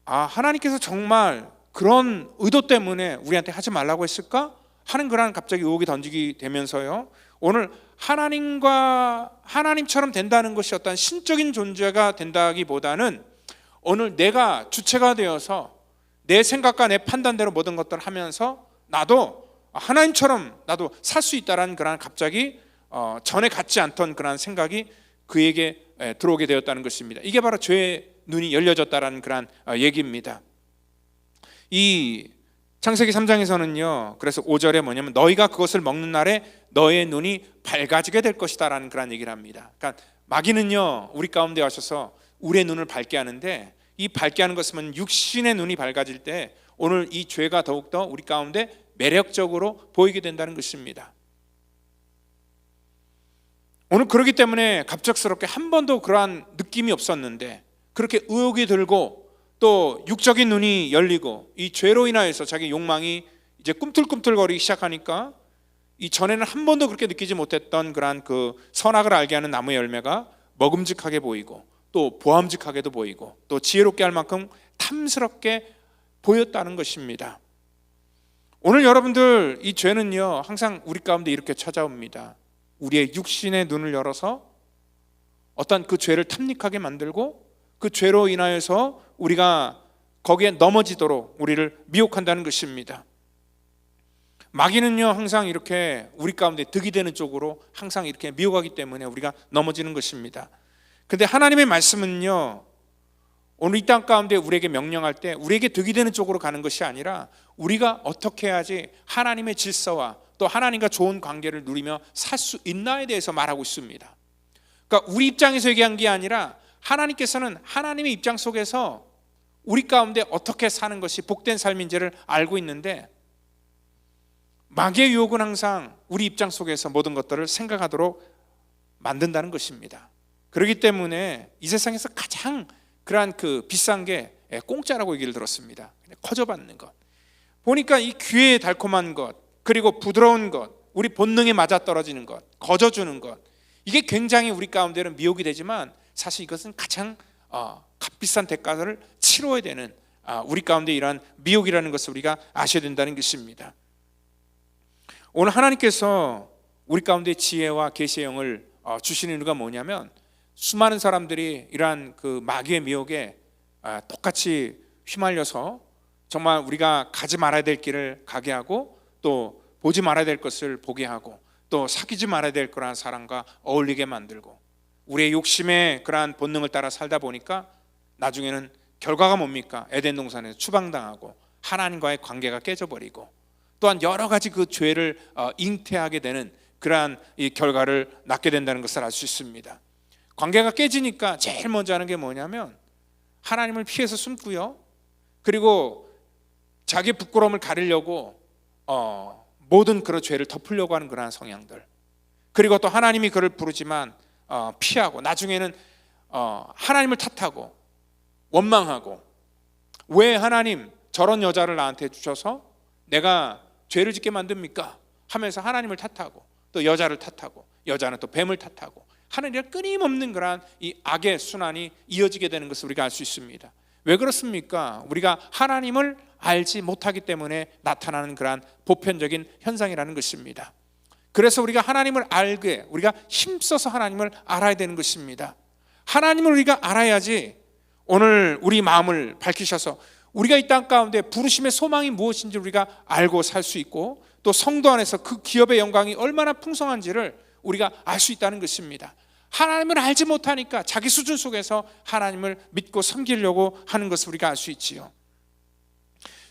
하나님께서 정말 그런 의도 때문에 우리한테 하지 말라고 했을까 하는 그런 갑자기 의혹이 던지게 되면서요. 오늘 하나님처럼 된다는 것이 어떤 신적인 존재가 된다기보다는 오늘 내가 주체가 되어서 내 생각과 내 판단대로 모든 것들을 하면서 나도 하나님처럼 나도 살 수 있다라는 그런 갑자기 전에 갖지 않던 그런 생각이 그에게 들어오게 되었다는 것입니다. 이게 바로 죄의 눈이 열려졌다라는 그런 얘기입니다. 이 창세기 3장에서는요. 그래서 5절에 뭐냐면 너희가 그것을 먹는 날에 너의 눈이 밝아지게 될 것이다라는 그런 얘기를 합니다. 그러니까 마귀는요. 우리 가운데 와셔서 우리의 눈을 밝게 하는데 이 밝게 하는 것은 육신의 눈이 밝아질 때 오늘 이 죄가 더욱더 우리 가운데 매력적으로 보이게 된다는 것입니다. 오늘 그렇기 때문에 갑작스럽게 한 번도 그러한 느낌이 없었는데 그렇게 의욕이 들고 또 육적인 눈이 열리고 이 죄로 인하여서 자기 욕망이 이제 꿈틀꿈틀거리기 시작하니까 이 전에는 한 번도 그렇게 느끼지 못했던 그러한 그 선악을 알게 하는 나무의 열매가 먹음직하게 보이고 또 보암직하게도 보이고 또 지혜롭게 할 만큼 탐스럽게 보였다는 것입니다. 오늘 여러분들 이 죄는요 항상 우리 가운데 이렇게 찾아옵니다. 우리의 육신의 눈을 열어서 어떤 그 죄를 탐닉하게 만들고 그 죄로 인하여서 우리가 거기에 넘어지도록 우리를 미혹한다는 것입니다. 마귀는요 항상 이렇게 우리 가운데 득이 되는 쪽으로 항상 이렇게 미혹하기 때문에 우리가 넘어지는 것입니다. 근데 하나님의 말씀은요 오늘 이 땅 가운데 우리에게 명령할 때 우리에게 득이 되는 쪽으로 가는 것이 아니라 우리가 어떻게 해야지 하나님의 질서와 또 하나님과 좋은 관계를 누리며 살 수 있나에 대해서 말하고 있습니다. 그러니까 우리 입장에서 얘기한 게 아니라 하나님께서는 하나님의 입장 속에서 우리 가운데 어떻게 사는 것이 복된 삶인지를 알고 있는데 마귀의 유혹은 항상 우리 입장 속에서 모든 것들을 생각하도록 만든다는 것입니다. 그렇기 때문에 이 세상에서 가장 그러한 그 비싼 게 공짜라고 얘기를 들었습니다. 커져받는 것. 보니까 이 귀에 달콤한 것 그리고 부드러운 것 우리 본능에 맞아떨어지는 것 거저주는 것 이게 굉장히 우리 가운데는 미혹이 되지만 사실 이것은 가장 값비싼 대가를 치러야 되는 우리 가운데 이러한 미혹이라는 것을 우리가 아셔야 된다는 것입니다. 오늘 하나님께서 우리 가운데 지혜와 계시의 영을 주시는 이유가 뭐냐면 수많은 사람들이 이러한 그 마귀의 미혹에 똑같이 휘말려서 정말 우리가 가지 말아야 될 길을 가게 하고 또 보지 말아야 될 것을 보게 하고 또 사귀지 말아야 될 그러한 사람과 어울리게 만들고 우리의 욕심의 그러한 본능을 따라 살다 보니까 나중에는 결과가 뭡니까? 에덴 동산에서 추방당하고 하나님과의 관계가 깨져버리고 또한 여러 가지 그 죄를 잉태하게 되는 그러한 이 결과를 낳게 된다는 것을 알 수 있습니다. 관계가 깨지니까 제일 먼저 하는 게 뭐냐면 하나님을 피해서 숨고요. 그리고 자기 부끄러움을 가리려고 모든 그런 죄를 덮으려고 하는 그러한 성향들. 그리고 또 하나님이 그를 부르지만 피하고 나중에는 하나님을 탓하고 원망하고 왜 하나님 저런 여자를 나한테 주셔서 내가 죄를 짓게 만듭니까? 하면서 하나님을 탓하고 또 여자를 탓하고, 여자는 또 뱀을 탓하고 하는 이런 끊임없는 그러한 이 악의 순환이 이어지게 되는 것을 우리가 알 수 있습니다. 왜 그렇습니까? 우리가 하나님을 알지 못하기 때문에 나타나는 그러한 보편적인 현상이라는 것입니다. 그래서 우리가 하나님을 알게, 우리가 힘써서 하나님을 알아야 되는 것입니다. 하나님을 우리가 알아야지 오늘 우리 마음을 밝히셔서 우리가 이 땅 가운데 부르심의 소망이 무엇인지 우리가 알고 살 수 있고, 또 성도 안에서 그 기업의 영광이 얼마나 풍성한지를 우리가 알 수 있다는 것입니다. 하나님을 알지 못하니까 자기 수준 속에서 하나님을 믿고 섬기려고 하는 것을 우리가 알 수 있지요.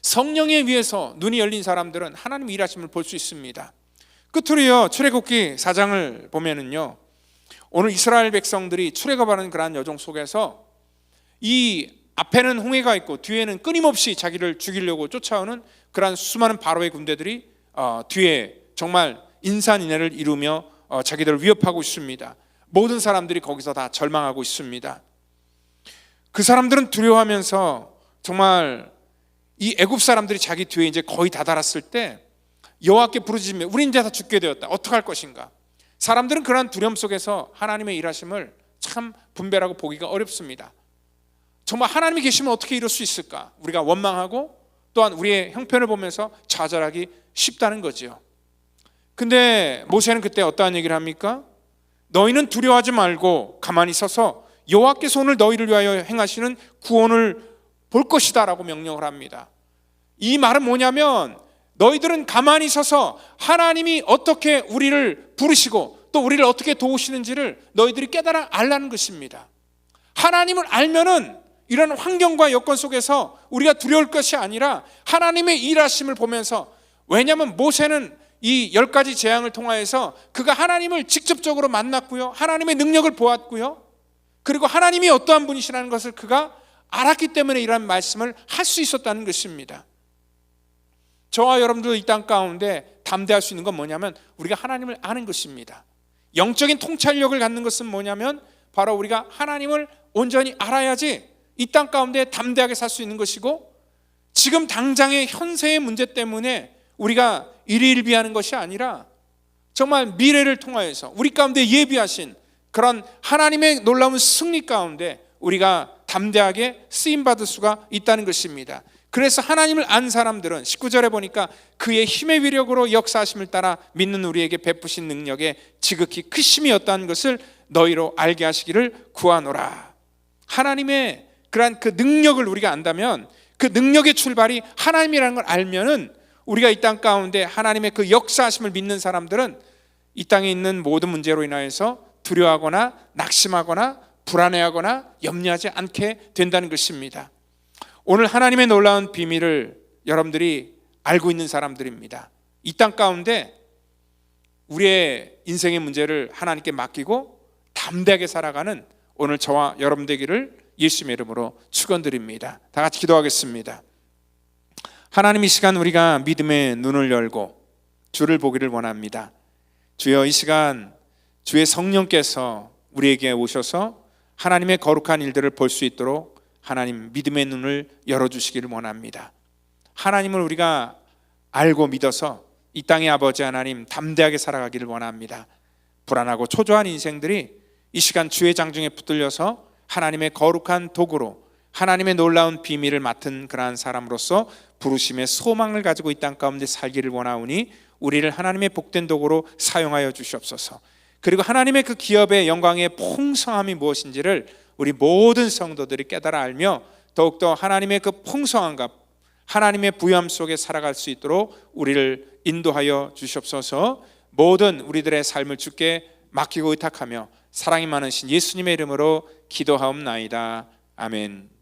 성령에 의해서 눈이 열린 사람들은 하나님의 일하심을 볼 수 있습니다. 끝으로요, 출애굽기 4장을 보면은요, 오늘 이스라엘 백성들이 출애굽하는 그러한 여정 속에서 이 앞에는 홍해가 있고 뒤에는 끊임없이 자기를 죽이려고 쫓아오는 그러한 수많은 바로의 군대들이 뒤에 정말 인산인해를 이루며 자기들을 위협하고 있습니다. 모든 사람들이 거기서 다 절망하고 있습니다. 그 사람들은 두려워하면서 정말 이 애굽 사람들이 자기 뒤에 이제 거의 다다랐을 때 여호와께 부르짖으며 우리 이제 다 죽게 되었다, 어떡할 것인가. 사람들은 그러한 두려움 속에서 하나님의 일하심을 참 분별하고 보기가 어렵습니다. 정말 하나님이 계시면 어떻게 이럴 수 있을까, 우리가 원망하고 또한 우리의 형편을 보면서 좌절하기 쉽다는 거지요. 근데 모세는 그때 어떠한 얘기를 합니까? 너희는 두려워하지 말고 가만히 서서 여호와께서 오늘 너희를 위하여 행하시는 구원을 볼 것이다 라고 명령을 합니다. 이 말은 뭐냐면 너희들은 가만히 서서 하나님이 어떻게 우리를 부르시고 또 우리를 어떻게 도우시는지를 너희들이 깨달아 알라는 것입니다. 하나님을 알면은 이런 환경과 여건 속에서 우리가 두려울 것이 아니라 하나님의 일하심을 보면서, 왜냐하면 모세는 이 10가지 재앙을 통하여서 그가 하나님을 직접적으로 만났고요, 하나님의 능력을 보았고요, 그리고 하나님이 어떠한 분이시라는 것을 그가 알았기 때문에 이런 말씀을 할 수 있었다는 것입니다. 저와 여러분들 이 땅 가운데 담대할 수 있는 건 뭐냐면 우리가 하나님을 아는 것입니다. 영적인 통찰력을 갖는 것은 뭐냐면 바로 우리가 하나님을 온전히 알아야지 이 땅 가운데 담대하게 살 수 있는 것이고, 지금 당장의 현세의 문제 때문에 우리가 일희일비하는 것이 아니라 정말 미래를 통하여서 우리 가운데 예비하신 그런 하나님의 놀라운 승리 가운데 우리가 담대하게 쓰임받을 수가 있다는 것입니다. 그래서 하나님을 안 사람들은 19절에 보니까 그의 힘의 위력으로 역사하심을 따라 믿는 우리에게 베푸신 능력에 지극히 크심이었다는 것을 너희로 알게 하시기를 구하노라. 하나님의 그러한 그 능력을 우리가 안다면, 그 능력의 출발이 하나님이라는 걸 알면은 우리가 이 땅 가운데 하나님의 그 역사하심을 믿는 사람들은 이 땅에 있는 모든 문제로 인하여서 두려워하거나 낙심하거나 불안해하거나 염려하지 않게 된다는 것입니다. 오늘 하나님의 놀라운 비밀을 여러분들이 알고 있는 사람들입니다. 이 땅 가운데 우리의 인생의 문제를 하나님께 맡기고 담대하게 살아가는 오늘 저와 여러분 되기를 예수님의 이름으로 축원드립니다. 다 같이 기도하겠습니다. 하나님, 이 시간 우리가 믿음의 눈을 열고 주를 보기를 원합니다. 주여, 이 시간 주의 성령께서 우리에게 오셔서 하나님의 거룩한 일들을 볼 수 있도록 하나님 믿음의 눈을 열어주시기를 원합니다. 하나님을 우리가 알고 믿어서 이 땅의 아버지 하나님 담대하게 살아가기를 원합니다. 불안하고 초조한 인생들이 이 시간 주의 장중에 붙들려서 하나님의 거룩한 도구로 하나님의 놀라운 비밀을 맡은 그러한 사람으로서 부르심의 소망을 가지고 이 땅 가운데 살기를 원하오니 우리를 하나님의 복된 도구로 사용하여 주시옵소서. 그리고 하나님의 그 기업의 영광의 풍성함이 무엇인지를 우리 모든 성도들이 깨달아 알며 더욱더 하나님의 그 풍성함과 하나님의 부유함 속에 살아갈 수 있도록 우리를 인도하여 주시옵소서. 모든 우리들의 삶을 주께 맡기고 의탁하며 사랑이 많으신 예수님의 이름으로 기도하옵나이다. 아멘.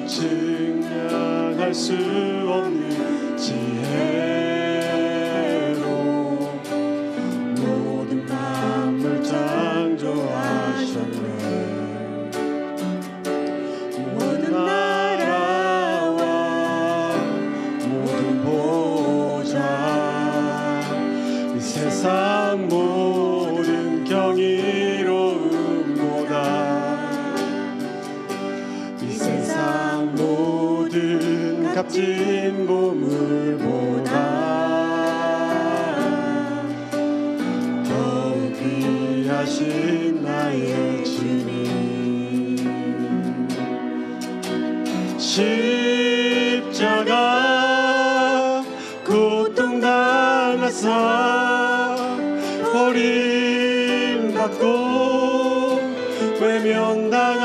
증명할 수 없는 지혜로 값진 보물보다 더욱 귀하신 나의 주님. 십자가 고통당하사 버림받고 외면당하셨네.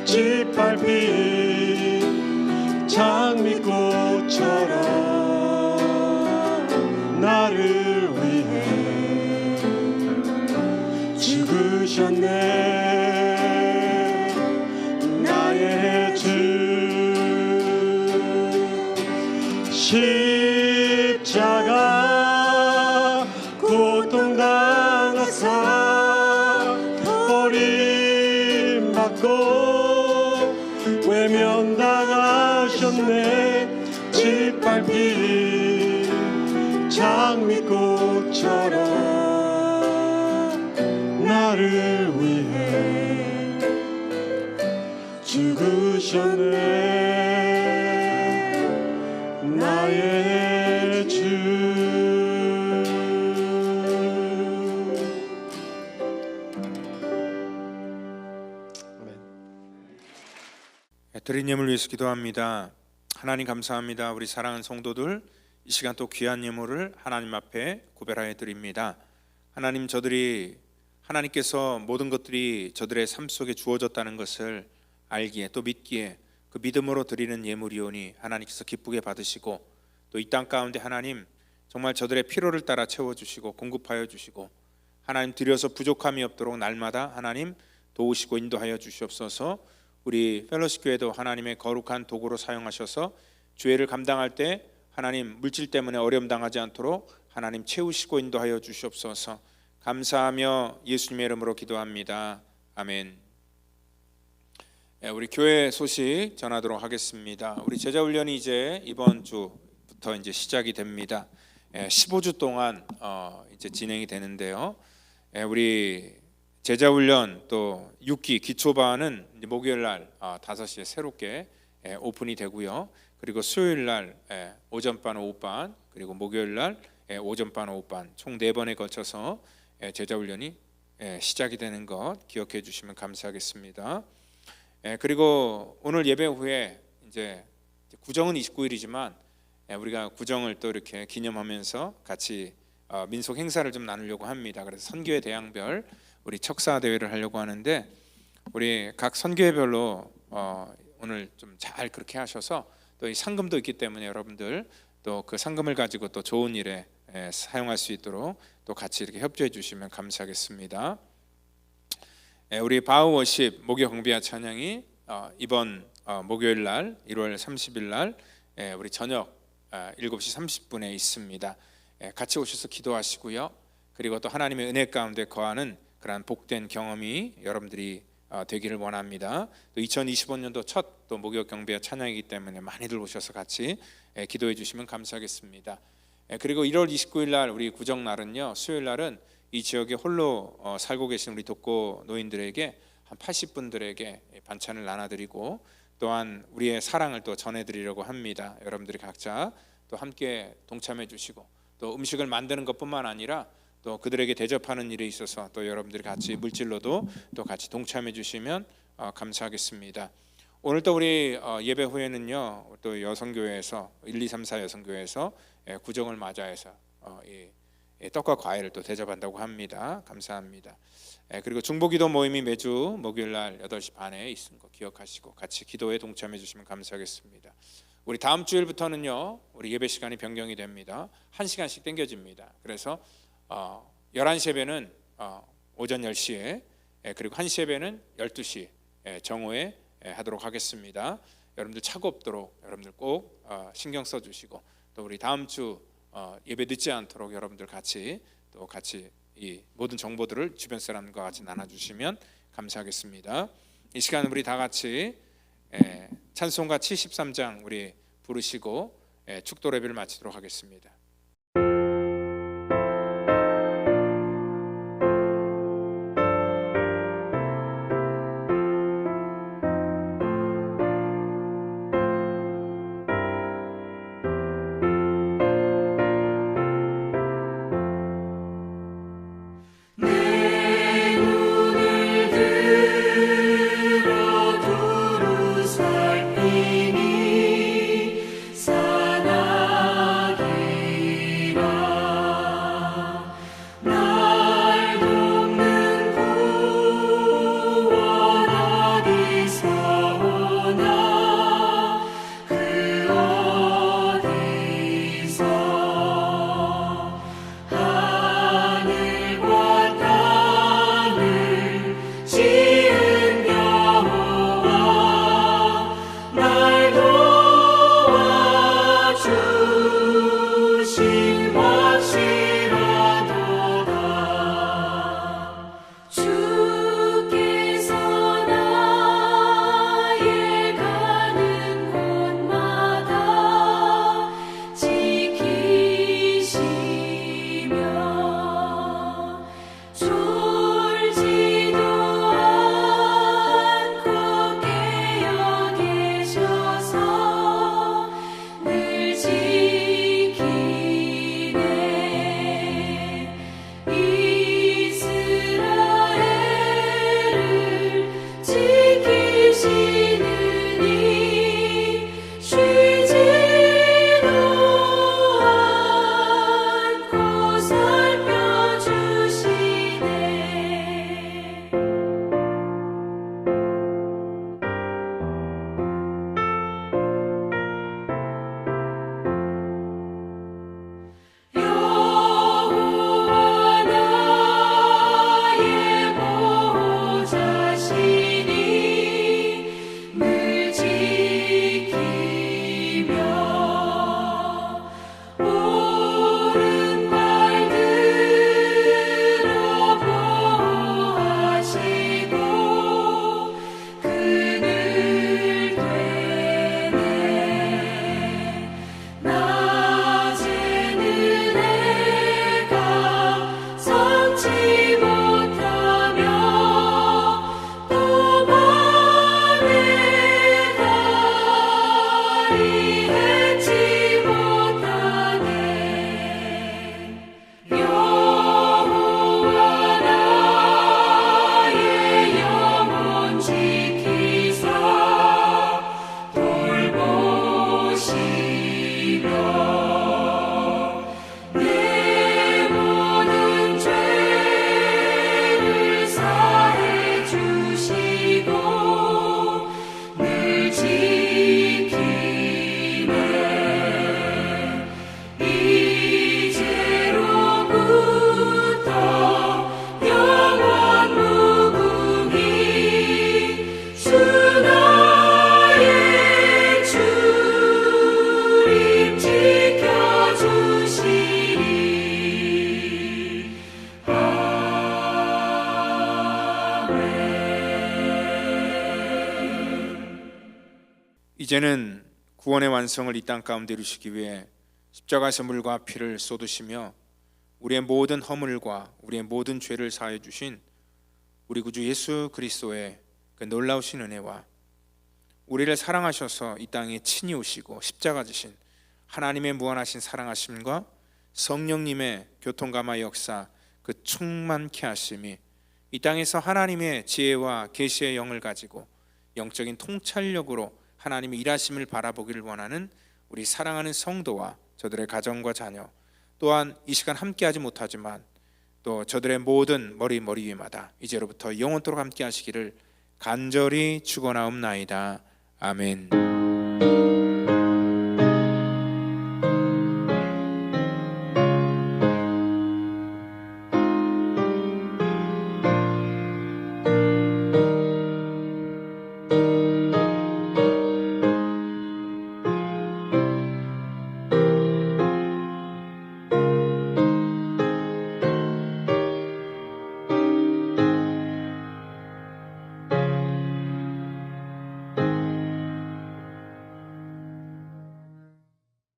짓밟힌 장미꽃처럼 나를 위해 죽으셨네. 나의 주 십자가 고통당하사 버림받고 외면당하셨네. 짓밟힌 장미꽃처럼 나를 위해 죽으셨네. 나의 주. 드린 예물 위해서 기도합니다. 하나님 감사합니다. 우리 사랑하는 성도들 이 시간 또 귀한 예물을 하나님 앞에 구별하여 드립니다. 하나님, 저들이 하나님께서 모든 것들이 저들의 삶 속에 주어졌다는 것을 알기에 또 믿기에 그 믿음으로 드리는 예물이오니 하나님께서 기쁘게 받으시고 또 이 땅 가운데 하나님 정말 저들의 필요를 따라 채워주시고 공급하여 주시고 하나님 드려서 부족함이 없도록 날마다 하나님 도우시고 인도하여 주시옵소서. 우리 펠로시 교회도 하나님의 거룩한 도구로 사용하셔서 주회를 감당할 때 하나님 물질 때문에 어려움 당하지 않도록 하나님 채우시고 인도하여 주시옵소서. 감사하며 예수님의 이름으로 기도합니다. 아멘. 우리 교회 소식 전하도록 하겠습니다. 우리 제자훈련이 이제 이번 주부터 이제 시작이 됩니다. 15주 동안 이제 진행이 되는데요. 우리 제자훈련 또 6기 기초반은 목요일 날 5시에 새롭게 오픈이 되고요. 그리고 수요일 날 오전반 오후반 그리고 목요일 날 오전반 오후반 총 4번에 걸쳐서 제자훈련이 시작이 되는 것 기억해 주시면 감사하겠습니다. 그리고 오늘 예배 후에 이제 구정은 29일이지만 우리가 구정을 또 이렇게 기념하면서 같이 민속 행사를 좀 나누려고 합니다. 그래서 선교회 대항별 우리 척사 대회를 하려고 하는데 우리 각 선교회별로 오늘 좀 잘 그렇게 하셔서 또 이 상금도 있기 때문에 여러분들 또 그 상금을 가지고 또 좋은 일에 사용할 수 있도록 또 같이 이렇게 협조해 주시면 감사하겠습니다. 우리 바우 워십 목요 경배와 찬양이 이번 목요일 날 1월 30일 날 우리 저녁 7시 30분에 있습니다. 같이 오셔서 기도하시고요. 그리고 또 하나님의 은혜 가운데 거하는 그러한 복된 경험이 여러분들이 되기를 원합니다. 또 2025년도 첫 또 목요 경배와 찬양이기 때문에 많이들 오셔서 같이 기도해 주시면 감사하겠습니다. 그리고 1월 29일 날 우리 구정 날은요. 수요일 날은 이 지역에 홀로 살고 계신 우리 독거 노인들에게 한 80분들에게 반찬을 나눠드리고 또한 우리의 사랑을 또 전해드리려고 합니다. 여러분들이 각자 또 함께 동참해 주시고 또 음식을 만드는 것뿐만 아니라 또 그들에게 대접하는 일에 있어서 또 여러분들이 같이 물질로도 또 같이 동참해 주시면 감사하겠습니다. 오늘 또 우리 예배 후에는요 또 여성교회에서 1, 2, 3, 4 여성교회에서 구정을 맞아해서 떡과 과일을 또 대접한다고 합니다. 감사합니다. 그리고 중보기도 모임이 매주 목요일 날 8시 반에 있는 거 기억하시고 같이 기도에 동참해 주시면 감사하겠습니다. 우리 다음 주일부터는요 우리 예배 시간이 변경이 됩니다. 1시간씩 당겨집니다. 그래서 11시 예배는 오전 10시에 그리고 1시 예배는 12시 정오에 하도록 하겠습니다. 여러분들 차고 없도록 여러분들 꼭 신경 써주시고 또 우리 다음 주 예배 늦지 않도록 여러분들 같이 이 모든 정보들을 주변 사람과 같이 나눠주시면 감사하겠습니다. 이 시간 우리 다 같이 찬송가 73장 우리 부르시고 축도 예배를 마치도록 하겠습니다. 이제는 구원의 완성을 이 땅 가운데 이루시기 위해 십자가에서 물과 피를 쏟으시며 우리의 모든 허물과 우리의 모든 죄를 사해 주신 우리 구주 예수 그리스도의 그 놀라우신 은혜와 우리를 사랑하셔서 이 땅에 친히 오시고 십자가 지신 하나님의 무한하신 사랑하심과 성령님의 교통감화 역사, 그 충만케 하심이 이 땅에서 하나님의 지혜와 계시의 영을 가지고 영적인 통찰력으로 하나님의 일하심을 바라보기를 원하는 우리 사랑하는 성도와 저들의 가정과 자녀, 또한 이 시간 함께하지 못하지만 또 저들의 모든 머리 위마다 이제로부터 영원토록 함께 하시기를 간절히 축원하옵나이다. 아멘.